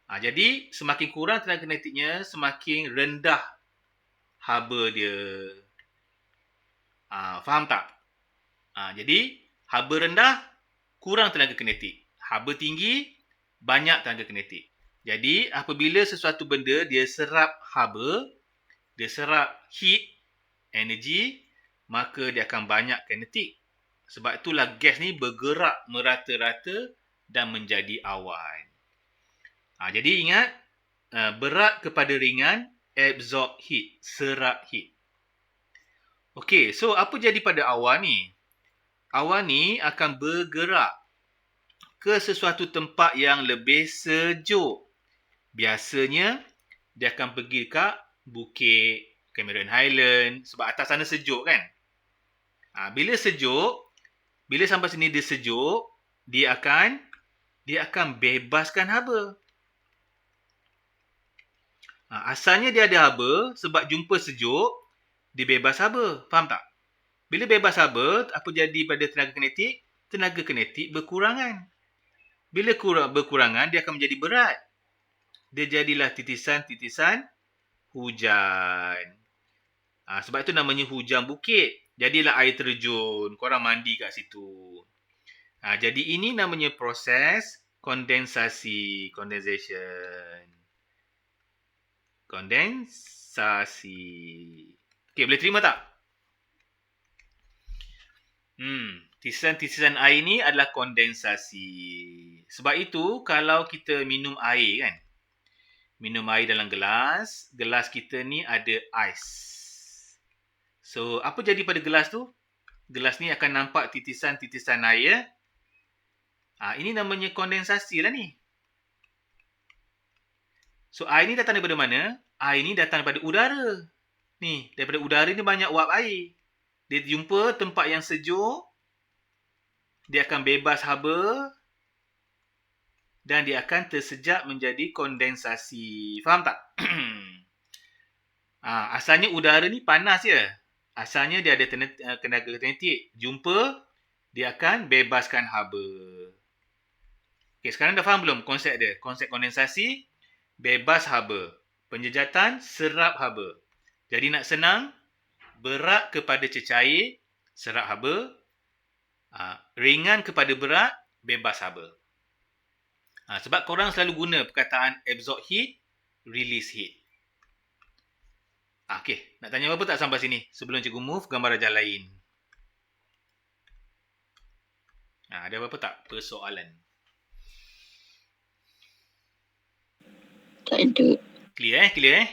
A: Jadi, semakin kurang tenaga kinetiknya, semakin rendah haba dia. Faham tak? Jadi, haba rendah, kurang tenaga kinetik. Haba tinggi, banyak tenaga kinetik. Jadi, apabila sesuatu benda dia serap haba, dia serap heat, energy, maka dia akan banyak kinetik. Sebab itulah gas ni bergerak merata-rata dan menjadi awan. Jadi ingat, berat kepada ringan, absorb heat, serap heat. Okey, so apa jadi pada awan ni? Awan ni akan bergerak ke sesuatu tempat yang lebih sejuk. Biasanya, dia akan pergi ke Bukit Cameron Highland sebab atas sana sejuk kan? Bila sejuk, bila sampai sini dia sejuk, dia akan bebaskan haba. Asalnya dia ada haba, sebab jumpa sejuk, dia bebas haba. Faham tak? Bila bebas haba, apa jadi pada tenaga kinetik? Tenaga kinetik berkurangan. Bila berkurangan, dia akan menjadi berat. Dia jadilah titisan-titisan hujan. Sebab itu namanya hujan bukit. Jadilah air terjun. Korang mandi kat situ. Jadi ini namanya proses kondensasi. Condensation. Okey, boleh terima tak? Titisan-titisan air ni adalah kondensasi. Sebab itu, kalau kita minum air kan, minum air dalam gelas, gelas kita ni ada ais. So, apa jadi pada gelas tu? Gelas ni akan nampak titisan-titisan air. Ini namanya kondensasi lah ni. So, air ni datang daripada mana? Air ni datang daripada udara. Ni, daripada udara ni banyak uap air. Dia jumpa tempat yang sejuk. Dia akan bebas haba. Dan dia akan tersejak menjadi kondensasi. Faham tak? Asalnya udara ni panas je. Asalnya dia ada tenaga kinetik. Jumpa, dia akan bebaskan haba. Okey, sekarang dah faham belum konsep dia? Konsep kondensasi, bebas haba. Penjejatan, serap haba. Jadi nak senang, berat kepada cecair, serap haba. Ringan kepada berat, bebas haba. Sebab korang selalu guna perkataan absorb heat, release heat. Okey, nak tanya apa tak sampai sini? Sebelum cikgu move gambar ajar lain. Ada apa-apa tak persoalan?
B: Tak ada.
A: Clear Clear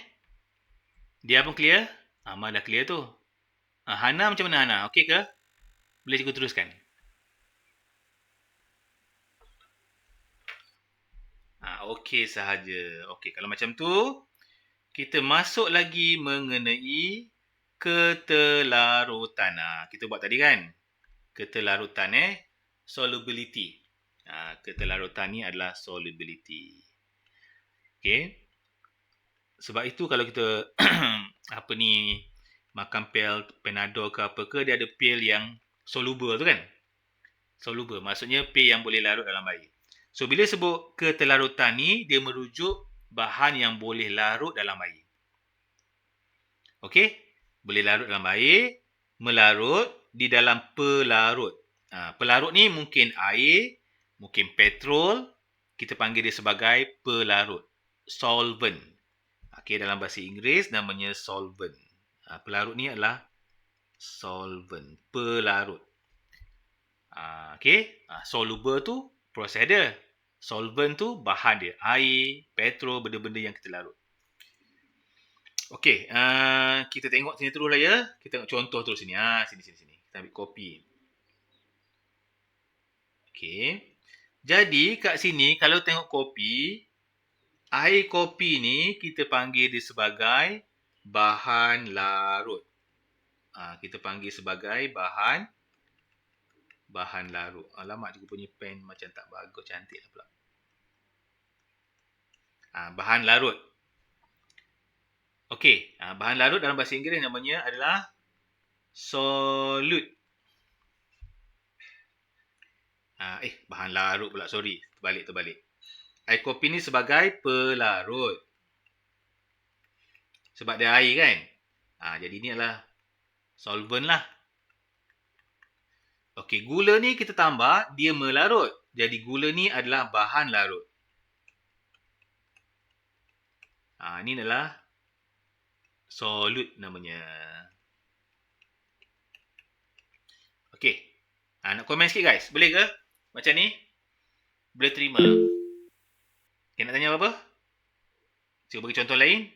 A: Dia pun clear? Amal dah clear tu. Hana macam mana Hana? Okey ke? Boleh cikgu teruskan? Okey sahaja. Okey, kalau macam tu, kita masuk lagi mengenai ketelarutan. Kita buat tadi kan? Ketelarutan solubility. Ketelarutan ni adalah solubility. Okey. Sebab itu kalau kita makan pil Panadol ke apa ke, dia ada pil yang soluble tu kan? Soluble maksudnya pil yang boleh larut dalam air. So bila sebut ketelarutan ni, dia merujuk bahan yang boleh larut dalam air. Okey? Boleh larut dalam air, melarut di dalam pelarut. Pelarut ni mungkin air, mungkin petrol, kita panggil dia sebagai pelarut. Solvent. Okey, dalam bahasa Inggeris namanya solvent. Pelarut ni adalah solvent, pelarut. Okey, soluble tu proses dia. Solvent tu bahan dia, air, petrol, benda-benda yang kita larut. Okey, kita tengok sini terus lah ya. Kita tengok contoh terus sini. Sini. Kita ambil kopi. Okey. Jadi kat sini kalau tengok kopi, air kopi ni kita panggil dia sebagai bahan larut. Kita panggil sebagai bahan larut. Alamak, cikgu punya pen macam tak bagus, cantik lah pula. Bahan larut. Okey, bahan larut dalam bahasa Inggeris namanya adalah solute. Bahan larut pula, sorry. Terbalik. Air kopi ni sebagai pelarut. Sebab dia air kan? Jadi ni adalah solvent lah. Okey, gula ni kita tambah, dia melarut. Jadi gula ni adalah bahan larut. Ini adalah solute namanya. Okey. Nak komen sikit guys. Boleh ke? Macam ni? Boleh terima? Okay, nak tanya apa-apa? Cuba bagi contoh lain.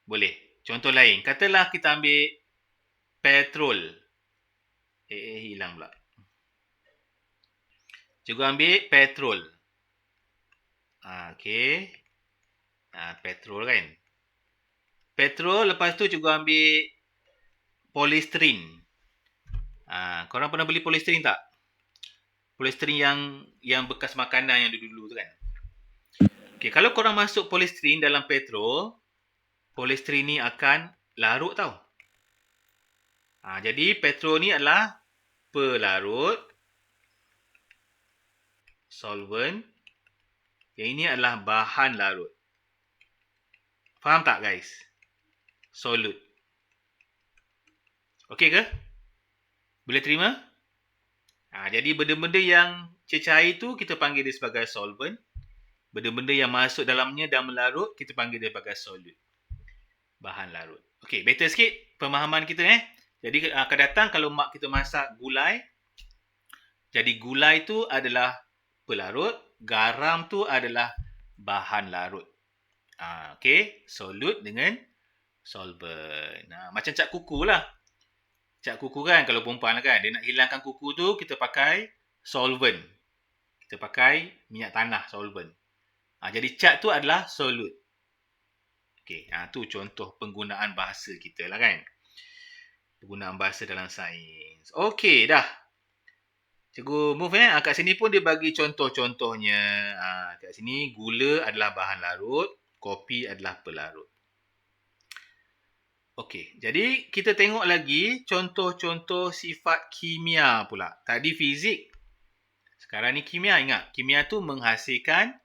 A: Boleh. Contoh lain. Katalah kita ambil petrol. Hilang pula. Cikgu ambil petrol. Okey. Petrol kan. Petrol, lepas tu cikgu ambil polystyrene. Korang pernah beli polystyrene tak? Polystyrene yang bekas makanan yang dulu-dulu tu kan. Okey, kalau korang masuk polystyrene dalam petrol, polystyrene ni akan larut tau. Jadi petrol ni adalah pelarut, solvent. Yang ini adalah bahan larut. Faham tak guys? Solute. Okey ke? Boleh terima? Jadi benda-benda yang cecair tu kita panggil dia sebagai solvent. Benda-benda yang masuk dalamnya dan melarut kita panggil dia sebagai solute. Bahan larut. Okey, better sikit pemahaman kita Jadi akan datang kalau mak kita masak gulai. Jadi gulai tu adalah pelarut, garam tu adalah bahan larut. Okey, solute dengan solvent. Macam cat kuku lah. Cat kuku kan, kalau perempuan kan, dia nak hilangkan kuku tu, kita pakai solvent. Kita pakai minyak tanah, solvent. Jadi cat tu adalah solute. Okey, tu contoh penggunaan bahasa kita lah kan. Penggunaan bahasa dalam sains. Okey, dah. Cikgu move kat sini pun dia bagi contoh-contohnya. Kat sini gula adalah bahan larut, kopi adalah pelarut. Okey, jadi kita tengok lagi contoh-contoh sifat kimia pula. Tadi fizik. Sekarang ni kimia, ingat. Kimia tu menghasilkan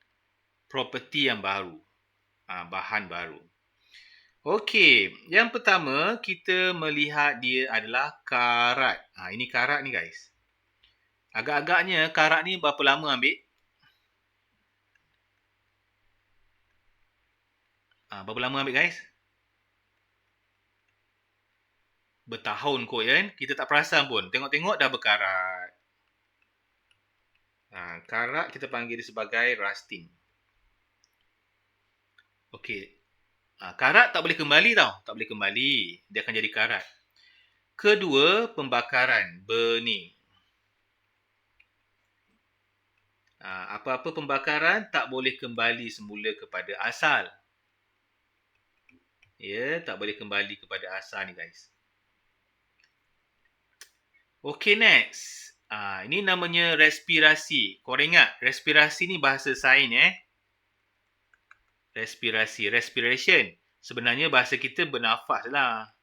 A: properti yang baru. Bahan baru. Okey, yang pertama kita melihat dia adalah karat. Ini karat ni guys. Agak-agaknya karat ni berapa lama ambil? Berapa lama ambil guys? Bertahun kot kan? Kita tak perasan pun. Tengok-tengok dah berkarat. Karat kita panggil dia sebagai rusting. Okey. Karat tak boleh kembali tau. Tak boleh kembali. Dia akan jadi karat. Kedua, pembakaran. Burning. Apa-apa pembakaran tak boleh kembali semula kepada asal. Ya, tak boleh kembali kepada asal ni guys. Okey, next. Ini namanya respirasi. Korang ingat, respirasi ni bahasa sains Respirasi, respiration. Sebenarnya bahasa kita bernafas lah.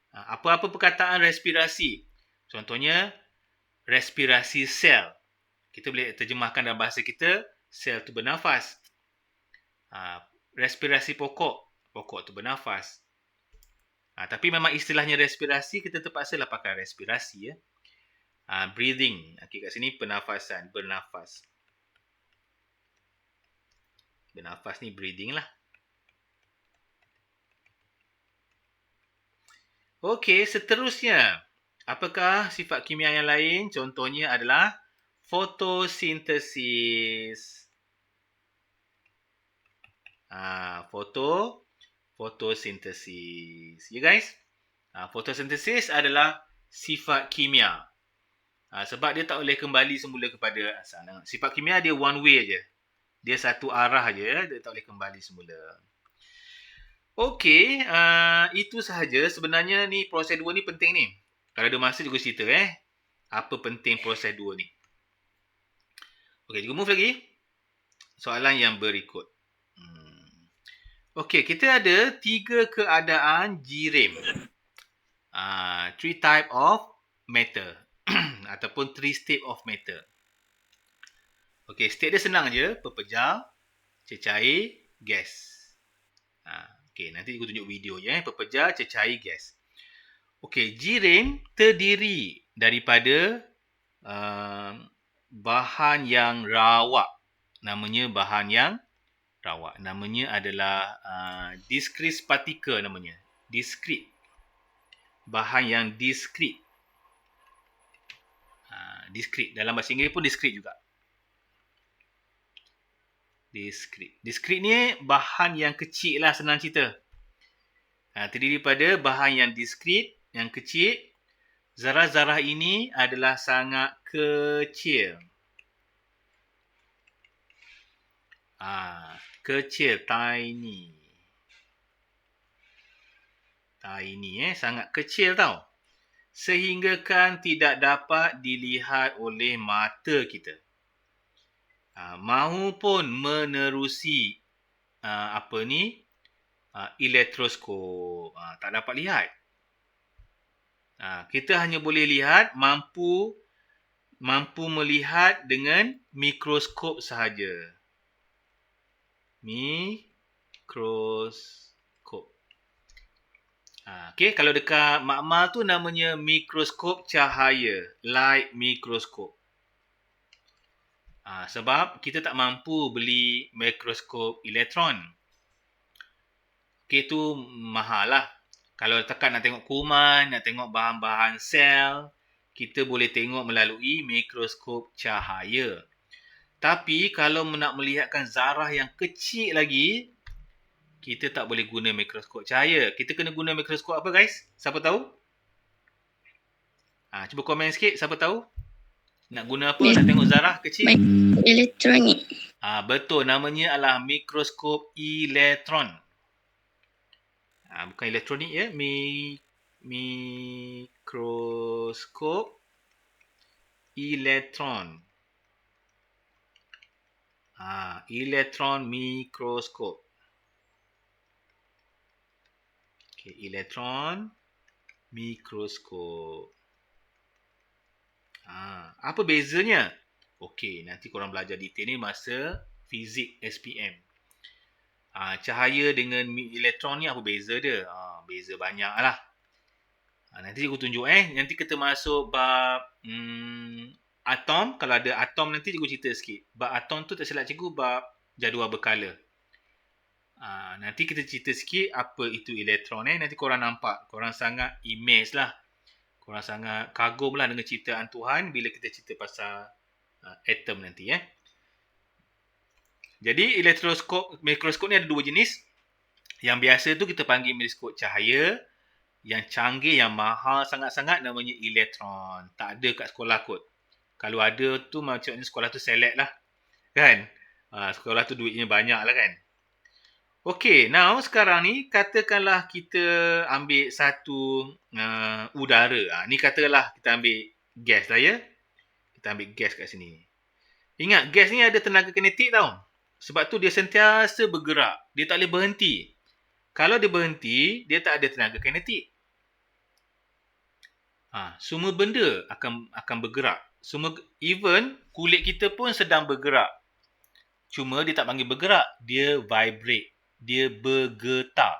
A: Apa-apa perkataan respirasi. Contohnya, respirasi sel. Kita boleh terjemahkan dalam bahasa kita, sel tu bernafas. Respirasi pokok. Pokok tu bernafas. Tapi memang istilahnya respirasi, kita terpaksalah pakai respirasi. Breathing. Okay, kat sini pernafasan, bernafas. Bernafas ni breathing lah. Okey, seterusnya. Apakah sifat kimia yang lain? Contohnya adalah fotosintesis. Fotosintesis. Ya guys? Fotosintesis adalah sifat kimia. Sebab dia tak boleh kembali semula kepada asal. Sifat kimia dia one way aje. Dia satu arah aje, dia tak boleh kembali semula. Okey, itu sahaja. Sebenarnya ni prosedur ni penting ni. Kalau ada masa juga cerita apa penting prosedur ni. Okey, juga move lagi. Soalan yang berikut. Okey, kita ada 3 keadaan jirim. 3 type of matter. Ataupun 3 state of matter. Okey, state dia senang je. Pepejal, cecair, gas. Okey, nanti aku tunjuk video je. Pepejal, cecair, gas. Okey, jirim terdiri daripada bahan yang rawak. Namanya bahan yang rawak. Namanya adalah discrete particle namanya. Discrete. Bahan yang discrete. Discrete. Dalam bahasa Inggeris pun discrete juga. Discrete. Discrete ni bahan yang kecil lah, senang cerita. Terdiri pada bahan yang discrete, yang kecil. Zarah-zarah ini adalah sangat kecil. Kecil, tiny. Tiny, sangat kecil tau. Sehinggakan tidak dapat dilihat oleh mata kita. Mahupun menerusi elektroskop. Tak dapat lihat. Kita hanya boleh lihat, mampu melihat dengan mikroskop sahaja. Mikroskop. Okey, kalau dekat makmal tu namanya mikroskop cahaya, light microscope. Sebab kita tak mampu beli mikroskop elektron. Okey, tu mahal lah. Kalau tekan nak tengok kuman, nak tengok bahan-bahan sel, kita boleh tengok melalui mikroskop cahaya. Tapi kalau nak melihatkan zarah yang kecil lagi, kita tak boleh guna mikroskop cahaya. Kita kena guna mikroskop apa guys? Siapa tahu? Cuba komen sikit, siapa tahu? Nak guna apa? Nak tengok zarah kecil?
B: Elektronik.
A: Betul, namanya adalah mikroskop elektron. Bukan elektronik ya, mikroskop elektron. Elektron mikroskop. Okay, elektron mikroskop. Apa bezanya? Okey, nanti korang belajar detail ni masa fizik SPM. Cahaya dengan elektron ni apa beza dia? Beza banyak lah. Nanti cikgu tunjuk Nanti kita masuk bab atom. Kalau ada atom nanti cikgu cerita sikit. Bab atom tu tak silap cikgu bab jadual berkala. Nanti kita cerita sikit apa itu elektron Nanti korang nampak. Korang sangat image lah. Korang sangat kagum lah dengan ciptaan Tuhan bila kita cerita pasal atom nanti Jadi mikroskop ni ada dua jenis. Yang biasa tu kita panggil mikroskop cahaya. Yang canggih, yang mahal sangat-sangat namanya elektron. Tak ada kat sekolah kot. Kalau ada tu macamnya sekolah tu select lah. Kan? Sekolah tu duitnya banyak lah kan? Okey, now sekarang ni katakanlah kita ambil satu udara. Ni katakanlah kita ambil gas lah ya. Kita ambil gas kat sini. Ingat, gas ni ada tenaga kinetik tau. Sebab tu dia sentiasa bergerak. Dia tak boleh berhenti. Kalau dia berhenti, dia tak ada tenaga kinetik. Semua benda akan bergerak. Even kulit kita pun sedang bergerak. Cuma dia tak panggil bergerak. Dia vibrate. Dia bergetar.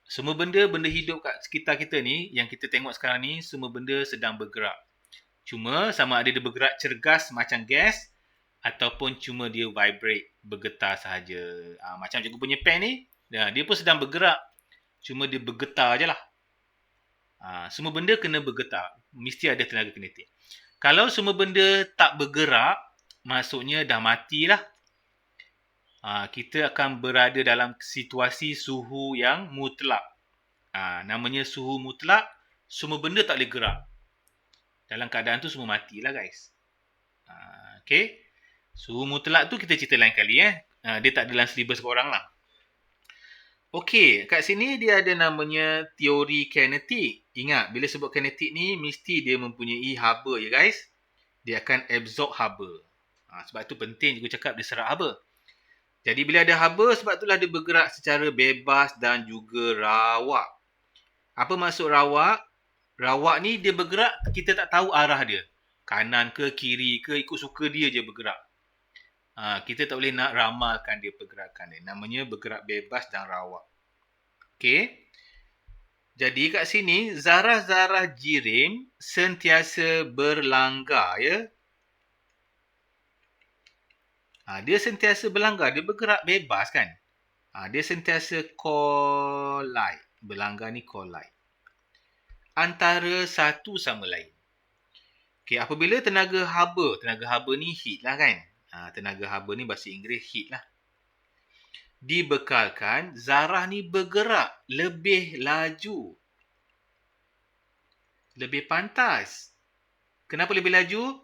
A: Semua benda hidup kat sekitar kita ni, yang kita tengok sekarang ni, semua benda sedang bergerak. Cuma sama ada dia bergerak cergas macam gas, ataupun cuma dia vibrate, bergetar sahaja. Macam cikgu punya pen ni, dia pun sedang bergerak. Cuma dia bergetar je lah. Semua benda kena bergetar. Mesti ada tenaga kinetik. Kalau semua benda tak bergerak, maksudnya dah matilah. Kita akan berada dalam situasi suhu yang mutlak. Namanya suhu mutlak, semua benda tak boleh gerak. Dalam keadaan tu semua matilah guys. Okay. Suhu mutlak tu kita cerita lain kali Dia tak dalam silibus korang lah. Okey, kat sini dia ada namanya teori kinetik. Ingat, bila sebut kinetik ni mesti dia mempunyai haba ya guys. Dia akan absorb haba. Sebab tu penting cikgu cakap dia serap haba. Jadi bila ada haba, sebab itulah dia bergerak secara bebas dan juga rawak. Apa maksud rawak? Rawak ni dia bergerak, kita tak tahu arah dia. Kanan ke, kiri ke, ikut suka dia je bergerak. Kita tak boleh nak ramalkan dia pergerakan dia. Namanya bergerak bebas dan rawak. Okey. Jadi kat sini, zarah-zarah jirim sentiasa berlanggar ya. Dia sentiasa berlanggar, dia bergerak bebas kan. Dia sentiasa collide. Berlanggar ni collide. Antara satu sama lain. Okey, apabila tenaga haba ni heat lah kan. Tenaga haba ni bahasa Inggeris heat lah. Dibekalkan, zarah ni bergerak lebih laju. Lebih pantas. Kenapa lebih laju?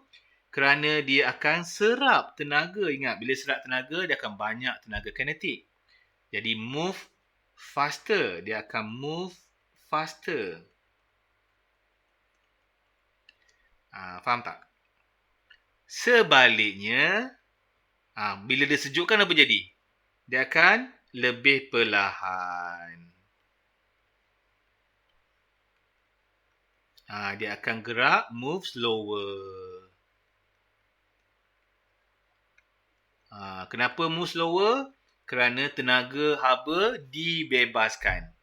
A: Kerana dia akan serap tenaga. Ingat, bila serap tenaga, dia akan banyak tenaga kinetik. Jadi, move faster. Dia akan move faster. Faham tak? Sebaliknya, bila dia sejukkan apa jadi? Dia akan lebih perlahan. Dia akan gerak, move slower. Kenapa move slower? Kerana tenaga haba dibebaskan.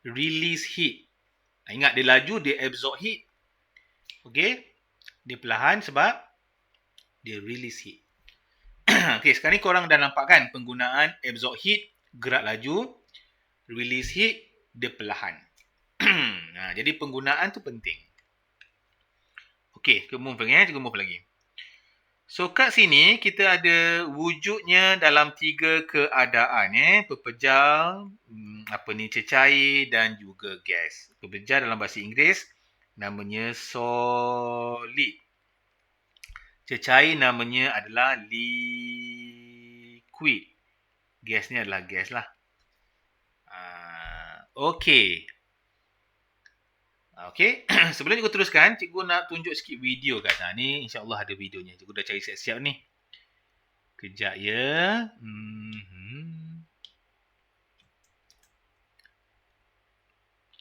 A: Release heat. Ingat, dia laju, dia absorb heat. Okey? Dia perlahan sebab dia release heat. Okey, sekarang ni korang dah nampak kan penggunaan absorb heat, gerak laju, release heat, dia perlahan. Jadi penggunaan tu penting. Okey, kita move lagi. So kat sini kita ada wujudnya dalam 3 keadaan pepejal, cecair dan juga gas. Pepejal dalam bahasa Inggeris namanya solid. Cecair namanya adalah liquid. Gas ni adalah gas lah. Okey. Okey, sebelum cikgu teruskan, cikgu nak tunjuk sikit video kat sana. Ni insya-Allah ada videonya. Cikgu dah cari siap-siap ni. Kejap ya.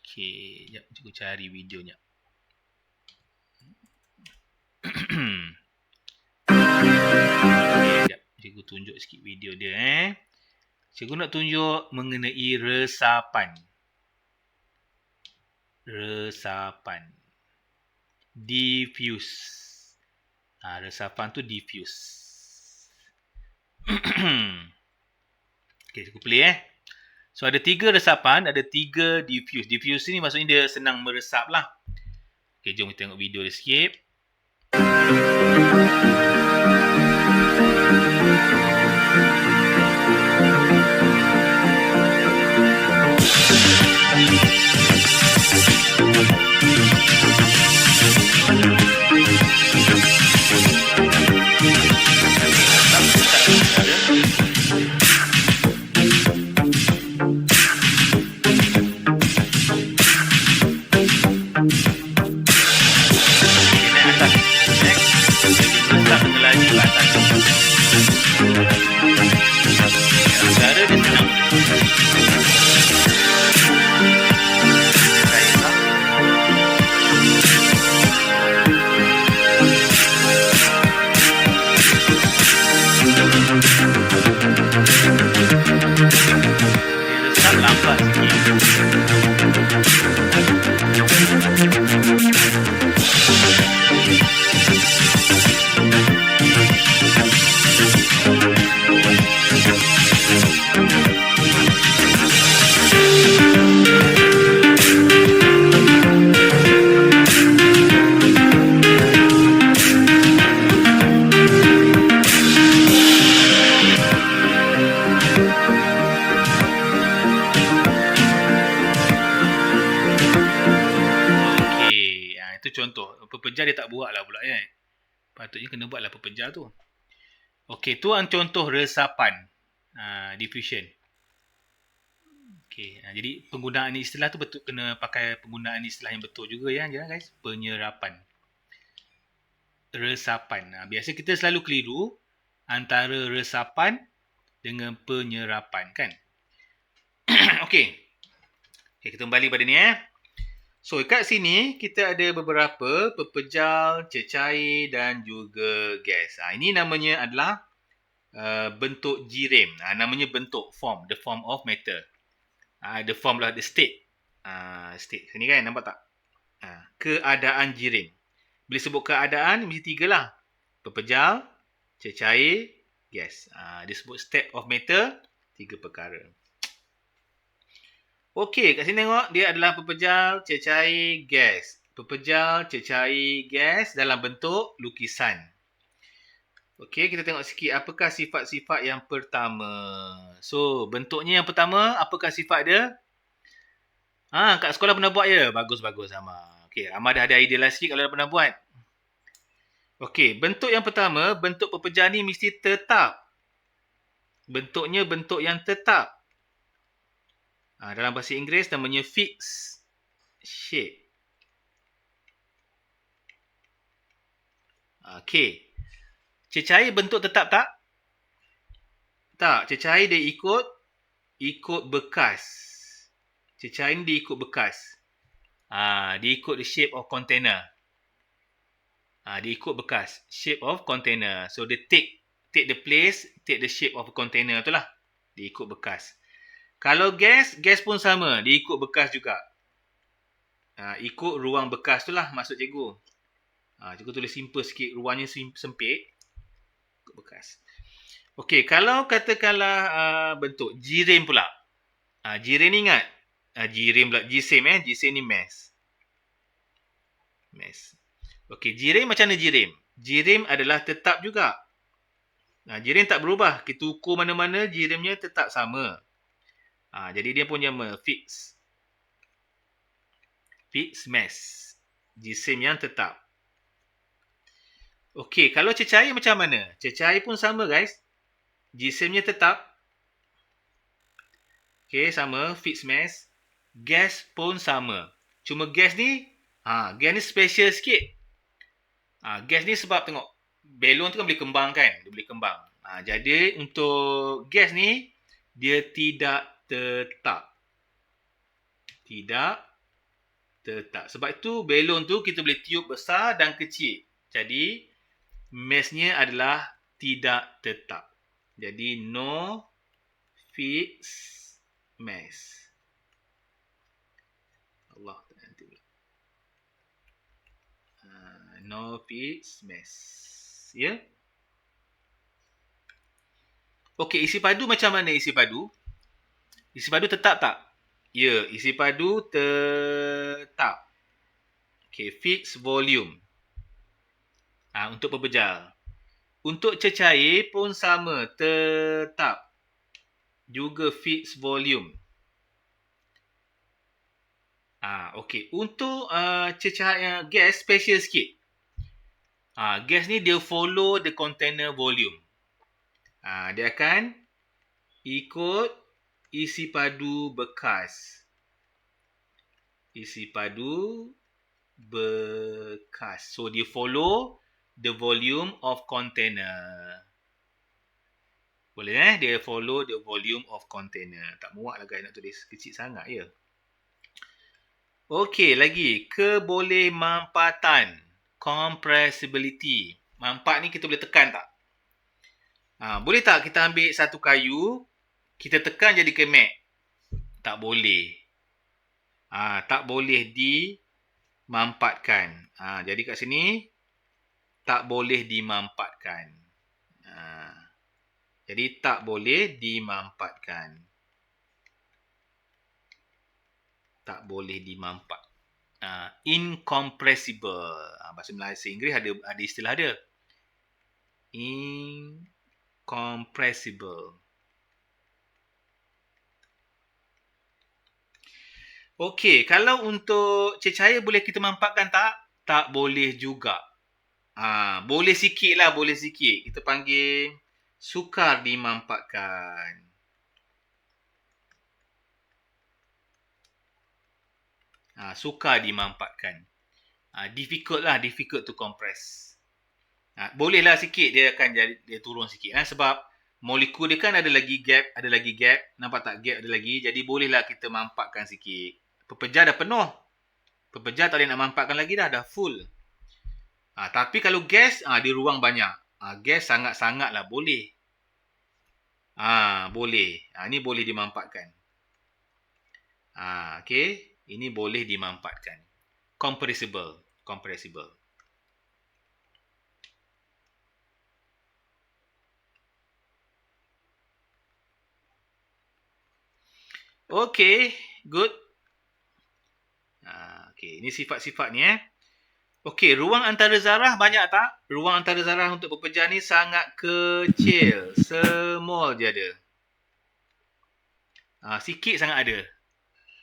A: Okey, jap cikgu cari videonya. Cikgu tunjuk sikit video dia. Cikgu nak tunjuk mengenai resapan. Resapan. Diffuse. Resapan tu diffuse. Okey, cikgu play So ada 3 resapan, ada 3 diffuse. Diffuse ni maksudnya dia senang meresap lah. Okey, jom kita tengok video dia sikit. Contoh, pepejal dia tak buat lah pula kan. Patutnya kena buat lah pepejal tu. Okey, tu contoh resapan. Diffusion. Okey, jadi penggunaan istilah tu betul kena pakai penggunaan istilah yang betul juga ya guys. Penyerapan. Resapan. Biasa kita selalu keliru antara resapan dengan penyerapan kan. Okey. Okey, kita kembali pada ni So, kat sini kita ada beberapa pepejal, cecair dan juga gas. Ini namanya adalah bentuk jirim. Namanya bentuk form, the form of matter. The form lah, the state. State. Sini kan, nampak tak? Keadaan jirim. Bila sebut keadaan, mesti 3 lah. Pepejal, cecair, gas. Dia sebut state of matter, 3 perkara. Okey, kat sini tengok dia adalah pepejal, cecair, gas. Pepejal, cecair, gas dalam bentuk lukisan. Okey, kita tengok sikit apakah sifat-sifat yang pertama. So, bentuknya yang pertama, apakah sifat dia? Kat sekolah pernah buat ya? Bagus-bagus Amar. Okey, Amar dah ada idea lah sikit kalau dah pernah buat. Okey, bentuk yang pertama, bentuk pepejal ni mesti tetap. Bentuknya bentuk yang tetap. Dalam bahasa Inggeris namanya fixed shape. Okey. Cecair bentuk tetap tak? Tak. Cecair dia ikut bekas. Cecair ni dia ikut bekas. Dia ikut the shape of container. Dia ikut bekas. Shape of container. So, dia take the place, take the shape of container tu lah. Dia ikut bekas. Kalau gas pun sama. Dia ikut bekas juga. Ikut ruang bekas tu lah maksud cikgu. Cikgu tulis simple sikit. Ruangnya sempit. Ikut bekas. Okey, kalau katakanlah bentuk jirim pula. Jirim ni ingat. Jirim pula. Jisim Jisim ni mass. Mass. Okey, jirim macam mana jirim? Jirim adalah tetap juga. Jirim tak berubah. Kita ukur mana-mana jirimnya tetap sama. Jadi dia punya fix. Fix mass. Jisim yang tetap. Okey, kalau cecair macam mana? Cecair pun sama guys. Jisimnya tetap. Okey, sama. Fix mass. Gas pun sama. Cuma gas ni special sikit. Gas ni sebab tengok. Balon tu kan boleh kembang kan? Dia boleh kembang. Jadi untuk gas ni, dia tidak tetap. Tidak tetap. Sebab itu balon tu kita boleh tiup besar dan kecil. Jadi massnya adalah tidak tetap. Jadi no fixed mass. Allah nanti pula. No fixed mass. Ya. Okey, isi padu macam mana isi padu? Isi padu tetap tak? Ya, isi padu tetap. Okey, fixed volume. Untuk pepejal. Untuk cecair pun sama, tetap. Juga fixed volume. Okey. Untuk cecair gas, special sikit. Gas ni dia follow the container volume. Dia akan ikut isi padu bekas. Isi padu bekas. So, dia follow the volume of container. Boleh Dia follow the volume of container. Tak muak lah guys nak tulis. Kecil sangat ya. Okey, lagi. Kebolehmampatan. Compressibility. Mampat ni kita boleh tekan tak? Boleh tak kita ambil satu kayu, kita tekan jadi kemek? Tak boleh. Tak boleh dimampatkan. Jadi kat sini, tak boleh dimampatkan. Jadi tak boleh dimampatkan. Tak boleh dimampat. Incompressible. Bahasa Melayu Inggeris ada istilah dia. Incompressible. Okey, kalau untuk cecair boleh kita mampatkan tak? Tak boleh juga. Boleh sikit lah, boleh sikit. Kita panggil sukar dimampatkan. Sukar dimampatkan. Difficult lah, difficult to compress. Boleh lah sikit dia akan jadi dia turun sikit sebab molekul dia kan ada lagi gap, nampak tak gap ada lagi, jadi bolehlah kita mampatkan sikit. Pepejal dah penuh. Pepejal tak boleh nak mampatkan lagi dah full. Tapi kalau gas dia ruang banyak. Gas sangat-sangatlah boleh. Boleh. Ini boleh dimampatkan. Okey, ini boleh dimampatkan. Compressible. Okey, good. Okey, ini sifat-sifat ni Okey, ruang antara zarah banyak tak? Ruang antara zarah untuk pepejal ni sangat kecil. Small je ada. Sikit sangat ada.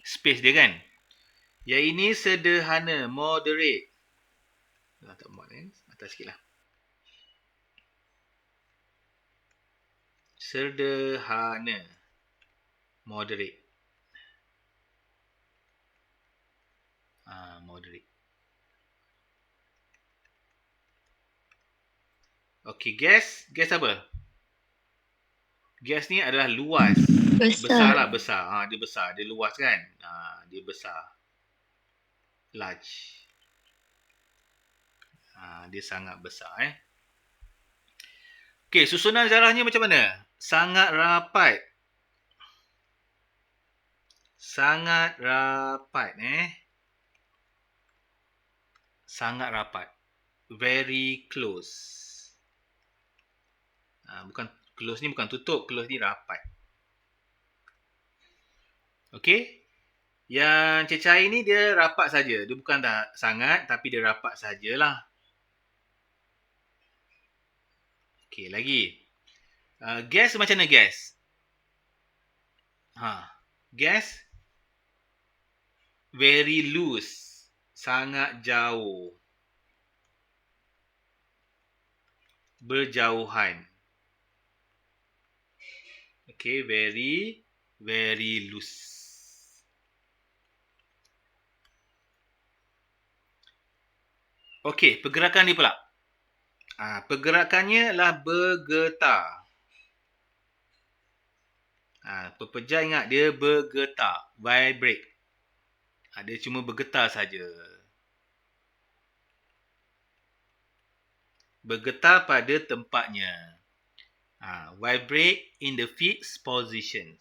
A: Space dia kan. Yang ini sederhana, moderate. Tak muat atas sikit lah. Sederhana. Moderate. Moderate. Okey, gas apa? Gas ni adalah luas. Besar. Dia besar. Dia luas kan? Dia besar. Large. Dia sangat besar Okey, susunan zarahnya macam mana? Sangat rapat. Sangat rapat. Very close. Bukan close ni bukan tutup, close ni rapat. Okey? Yang cecair ni dia rapat saja. Dia bukan dah sangat tapi dia rapat sajalah. Okey, lagi. Gas macam mana gas? Gas very loose. Sangat jauh. Berjauhan. Okay, very, very loose. Okay, pergerakan ni pula. Pergerakannya adalah bergetar. Pepejal ingat dia bergetar. Vibrate. Dia cuma bergetar saja. Bergetar pada tempatnya. Vibrate in the fixed position.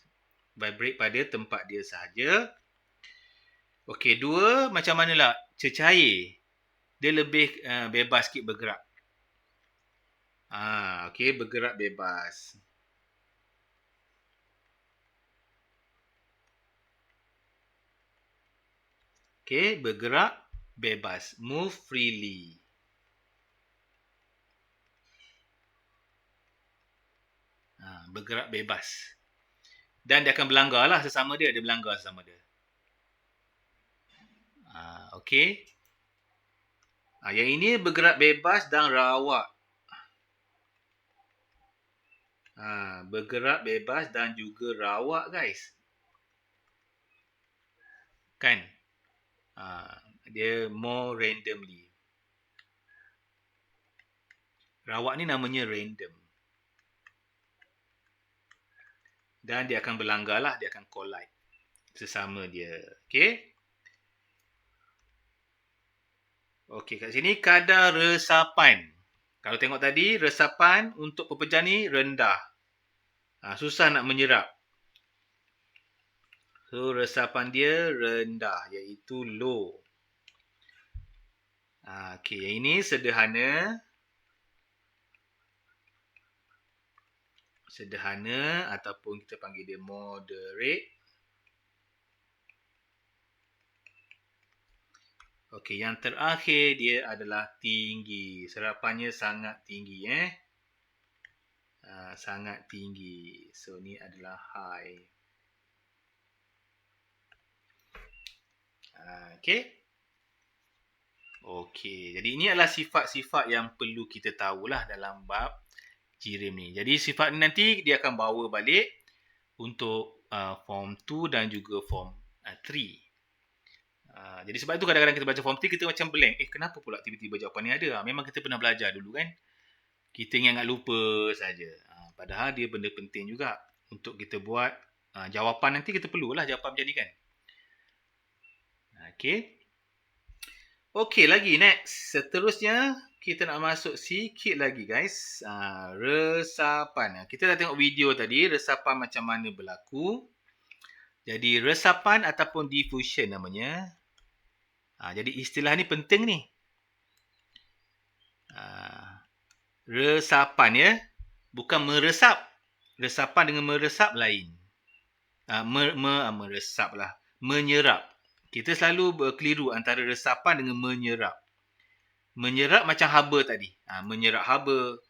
A: Vibrate pada tempat dia sahaja. Okey, 2, macam manalah cecair. Dia lebih bebas sikit bergerak. Okey, bergerak bebas. Okey, bergerak bebas. Move freely. Bergerak bebas. Dan dia akan berlanggar lah sesama dia. Dia berlanggar sesama dia. Okey. Yang ini bergerak bebas dan rawak. Bergerak bebas dan juga rawak, guys. Kan? Dia more randomly. Rawak ni namanya random. Dan dia akan berlanggar lah. Dia akan collide sesama dia. Okey. Okey, kat sini kadar resapan. Kalau tengok tadi, resapan untuk pepejah ni rendah. Susah nak menyerap. So, resapan dia rendah, iaitu low. Okey, yang ini sederhana. Sederhana ataupun kita panggil dia moderate. Okey, yang terakhir dia adalah tinggi. Serapannya sangat tinggi. Sangat tinggi. So, ni adalah high. Okey. Okey, jadi ini adalah sifat-sifat yang perlu kita tahulah dalam bab jirim ni. Jadi sifat ni nanti dia akan bawa balik untuk form 2 dan juga form 3. Jadi sebab itu kadang-kadang kita baca form 3 kita macam blank. Kenapa pula tiba-tiba jawapan ni ada? Memang kita pernah belajar dulu kan. Kita ingat lupa saja. Padahal dia benda penting juga untuk kita buat jawapan nanti kita perlulah jawapan macam ni kan. Okey. Okey, lagi next. Seterusnya kita nak masuk sikit lagi guys. Resapan. Kita dah tengok video tadi resapan macam mana berlaku. Jadi resapan ataupun diffusion namanya. Jadi istilah ni penting ni. Resapan ya. Bukan meresap. Resapan dengan meresap lain. Meresap lah. Menyerap. Kita selalu berkeliru antara resapan dengan menyerap. Menyerap macam haba tadi. Menyerap haba.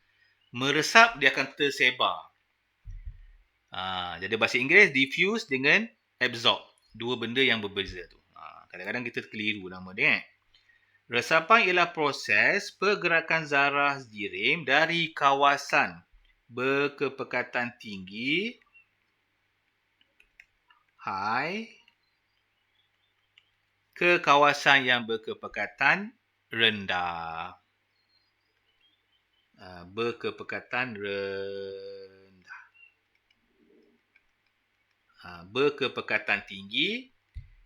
A: Meresap dia akan tersebar. Jadi bahasa Inggeris diffuse dengan absorb. Dua benda yang berbeza tu. Kadang-kadang kita keliru nama dia. Resapan ialah proses pergerakan zarah jirim dari kawasan berkepekatan tinggi high ke kawasan yang berkepekatan rendah. Berkepekatan rendah. Berkepekatan tinggi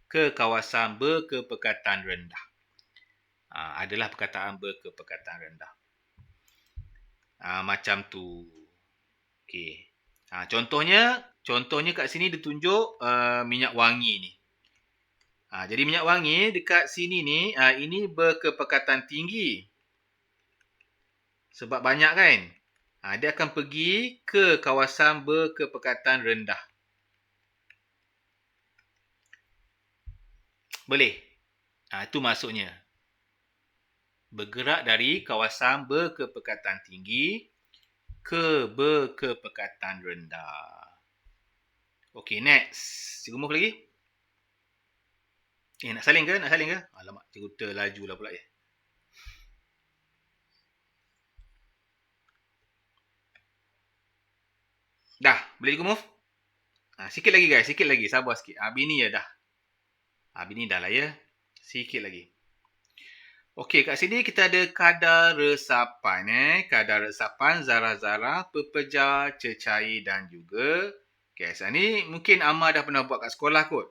A: ke kawasan berkepekatan rendah. Adalah perkataan berkepekatan rendah. Macam tu. Okey. Contohnya kat sini ditunjuk minyak wangi ni. Jadi minyak wangi dekat sini ni, ini berkepekatan tinggi. Sebab banyak kan? Dia akan pergi ke kawasan berkepekatan rendah. Boleh? Itu maksudnya. Bergerak dari kawasan berkepekatan tinggi ke berkepekatan rendah. Okey, next. Cikgu move lagi. Nak salin ke? Alamak, cikgu terlaju lah pula ya. Dah, boleh cikgu move? Sikit lagi guys, sikit lagi. Sabar sikit. Bini ya dah. Bini dah lah ya. Sikit lagi. Okey, kat sini kita ada kadar resapan. Kadar resapan zarah-zarah, pepejah, cecair dan juga gas. Ni mungkin Amma dah pernah buat kat sekolah kot.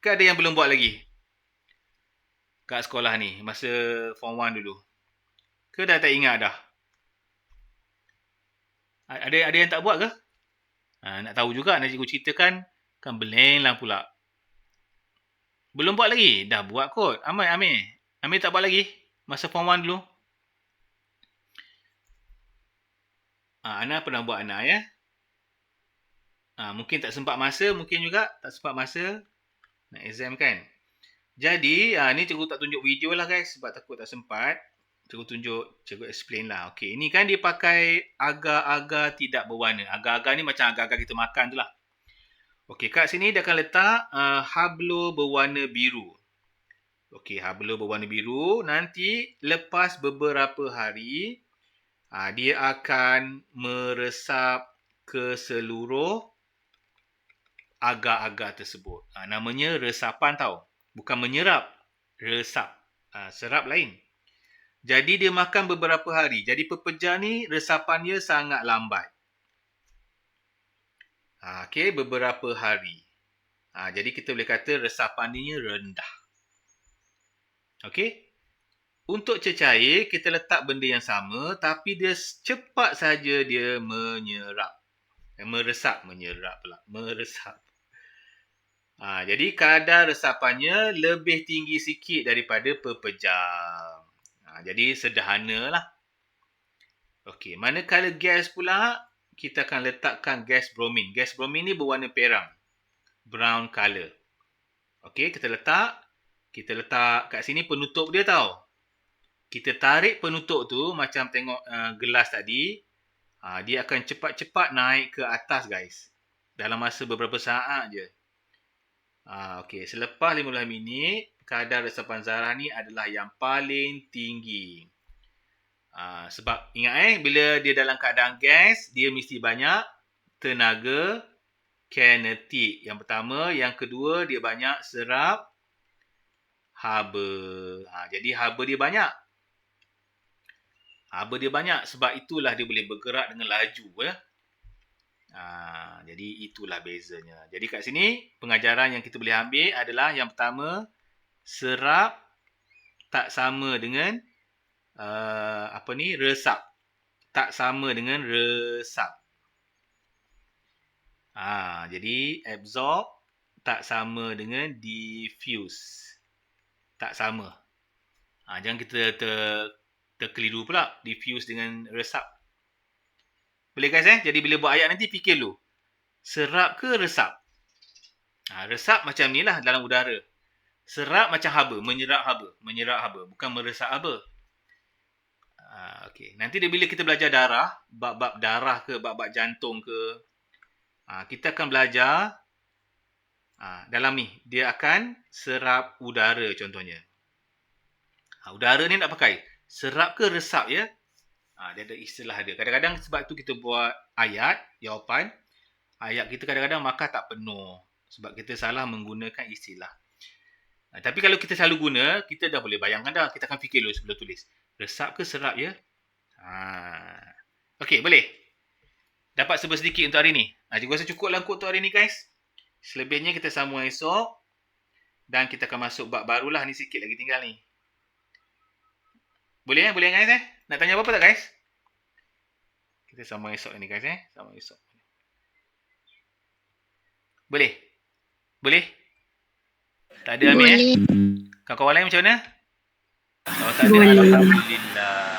A: Ke ada yang belum buat lagi? Kat sekolah ni, masa form 1 dulu. Ke dah tak ingat dah? Ada yang tak buat ke? Nak tahu juga, nak cikgu ceritakan, kan blank lah pula. Belum buat lagi? Dah buat kot. Amir tak buat lagi? Masa form 1 dulu? Ana pernah buat Ana ya. Mungkin tak sempat masa, mungkin juga tak sempat masa nak exam kan. Jadi, ni cikgu tak tunjuk video lah guys sebab takut tak sempat. Cikgu explain lah. Okey, ini kan dia pakai agar-agar tidak berwarna. Agar-agar ni macam agar-agar kita makan tu lah. Okey, kat sini dia akan letak hablo berwarna biru. Okey, hablo berwarna biru. Nanti lepas beberapa hari, dia akan meresap ke seluruh agar-agar tersebut. Namanya resapan tau. Bukan menyerap. Resap. Serap lain. Jadi dia makan beberapa hari. Jadi pepejah ni resapan dia sangat lambat. Okey, beberapa hari. Jadi kita boleh kata resapan dia rendah. Okey. Untuk cecair, kita letak benda yang sama tapi dia cepat saja dia menyerap. Meresap. Menyerap pula. Meresap. Jadi kadar resapannya lebih tinggi sikit daripada pepejah. Jadi sederhana lah. Okey, manakala gas pula, kita akan letakkan gas bromin. Gas bromin ni berwarna perang. Brown colour. Okey, kita letak kat sini penutup dia tau. Kita tarik penutup tu macam tengok gelas tadi. Dia akan cepat-cepat naik ke atas guys. Dalam masa beberapa saat je. Okey, selepas 15 minit, kadar resapan zarah ni adalah yang paling tinggi. Sebab ingat bila dia dalam keadaan gas, dia mesti banyak tenaga kinetik. Yang pertama, yang kedua dia banyak serap haba. Jadi haba dia banyak. Haba dia banyak sebab itulah dia boleh bergerak dengan laju ya. Jadi itulah bezanya. Jadi kat sini pengajaran yang kita boleh ambil adalah yang pertama, serap tak sama dengan resap. Tak sama dengan resap. Jadi absorb tak sama dengan diffuse. Tak sama. Jangan kita terkeliru pula diffuse dengan resap. Boleh guys Jadi bila buat ayat nanti fikir dulu. Serap ke resap? Resap macam ni lah dalam udara. Serap macam haba, menyerap haba, bukan meresap haba. Okey. Nanti bila kita belajar darah, bab-bab darah ke, bab-bab jantung ke, kita akan belajar dalam ni. Dia akan serap udara contohnya. Udara ni nak pakai serap ke resap ya? Dia ada istilah dia. Kadang-kadang sebab tu kita buat ayat, jawapan. Ayat kita kadang-kadang markah tak penuh. Sebab kita salah menggunakan istilah. Tapi kalau kita selalu guna, kita dah boleh bayangkan dah. Kita akan fikir dulu sebelum tulis. Resap ke serap ya? Okey, boleh. Dapat sebut sedikit untuk hari ni. Cikgu rasa cukup lah untuk hari ni guys. Selebihnya kita sambung esok. Dan kita akan masuk bab barulah. Ni sikit lagi tinggal ni. Boleh Boleh guys Nak tanya apa-apa tak guys? Kita sambung esok ni guys Sambung esok. Boleh? Tak ada Amir
B: Boleh.
A: Kawan-kawan lain macam mana? Kalau tak ada,
B: Boleh.
A: alhamdulillah.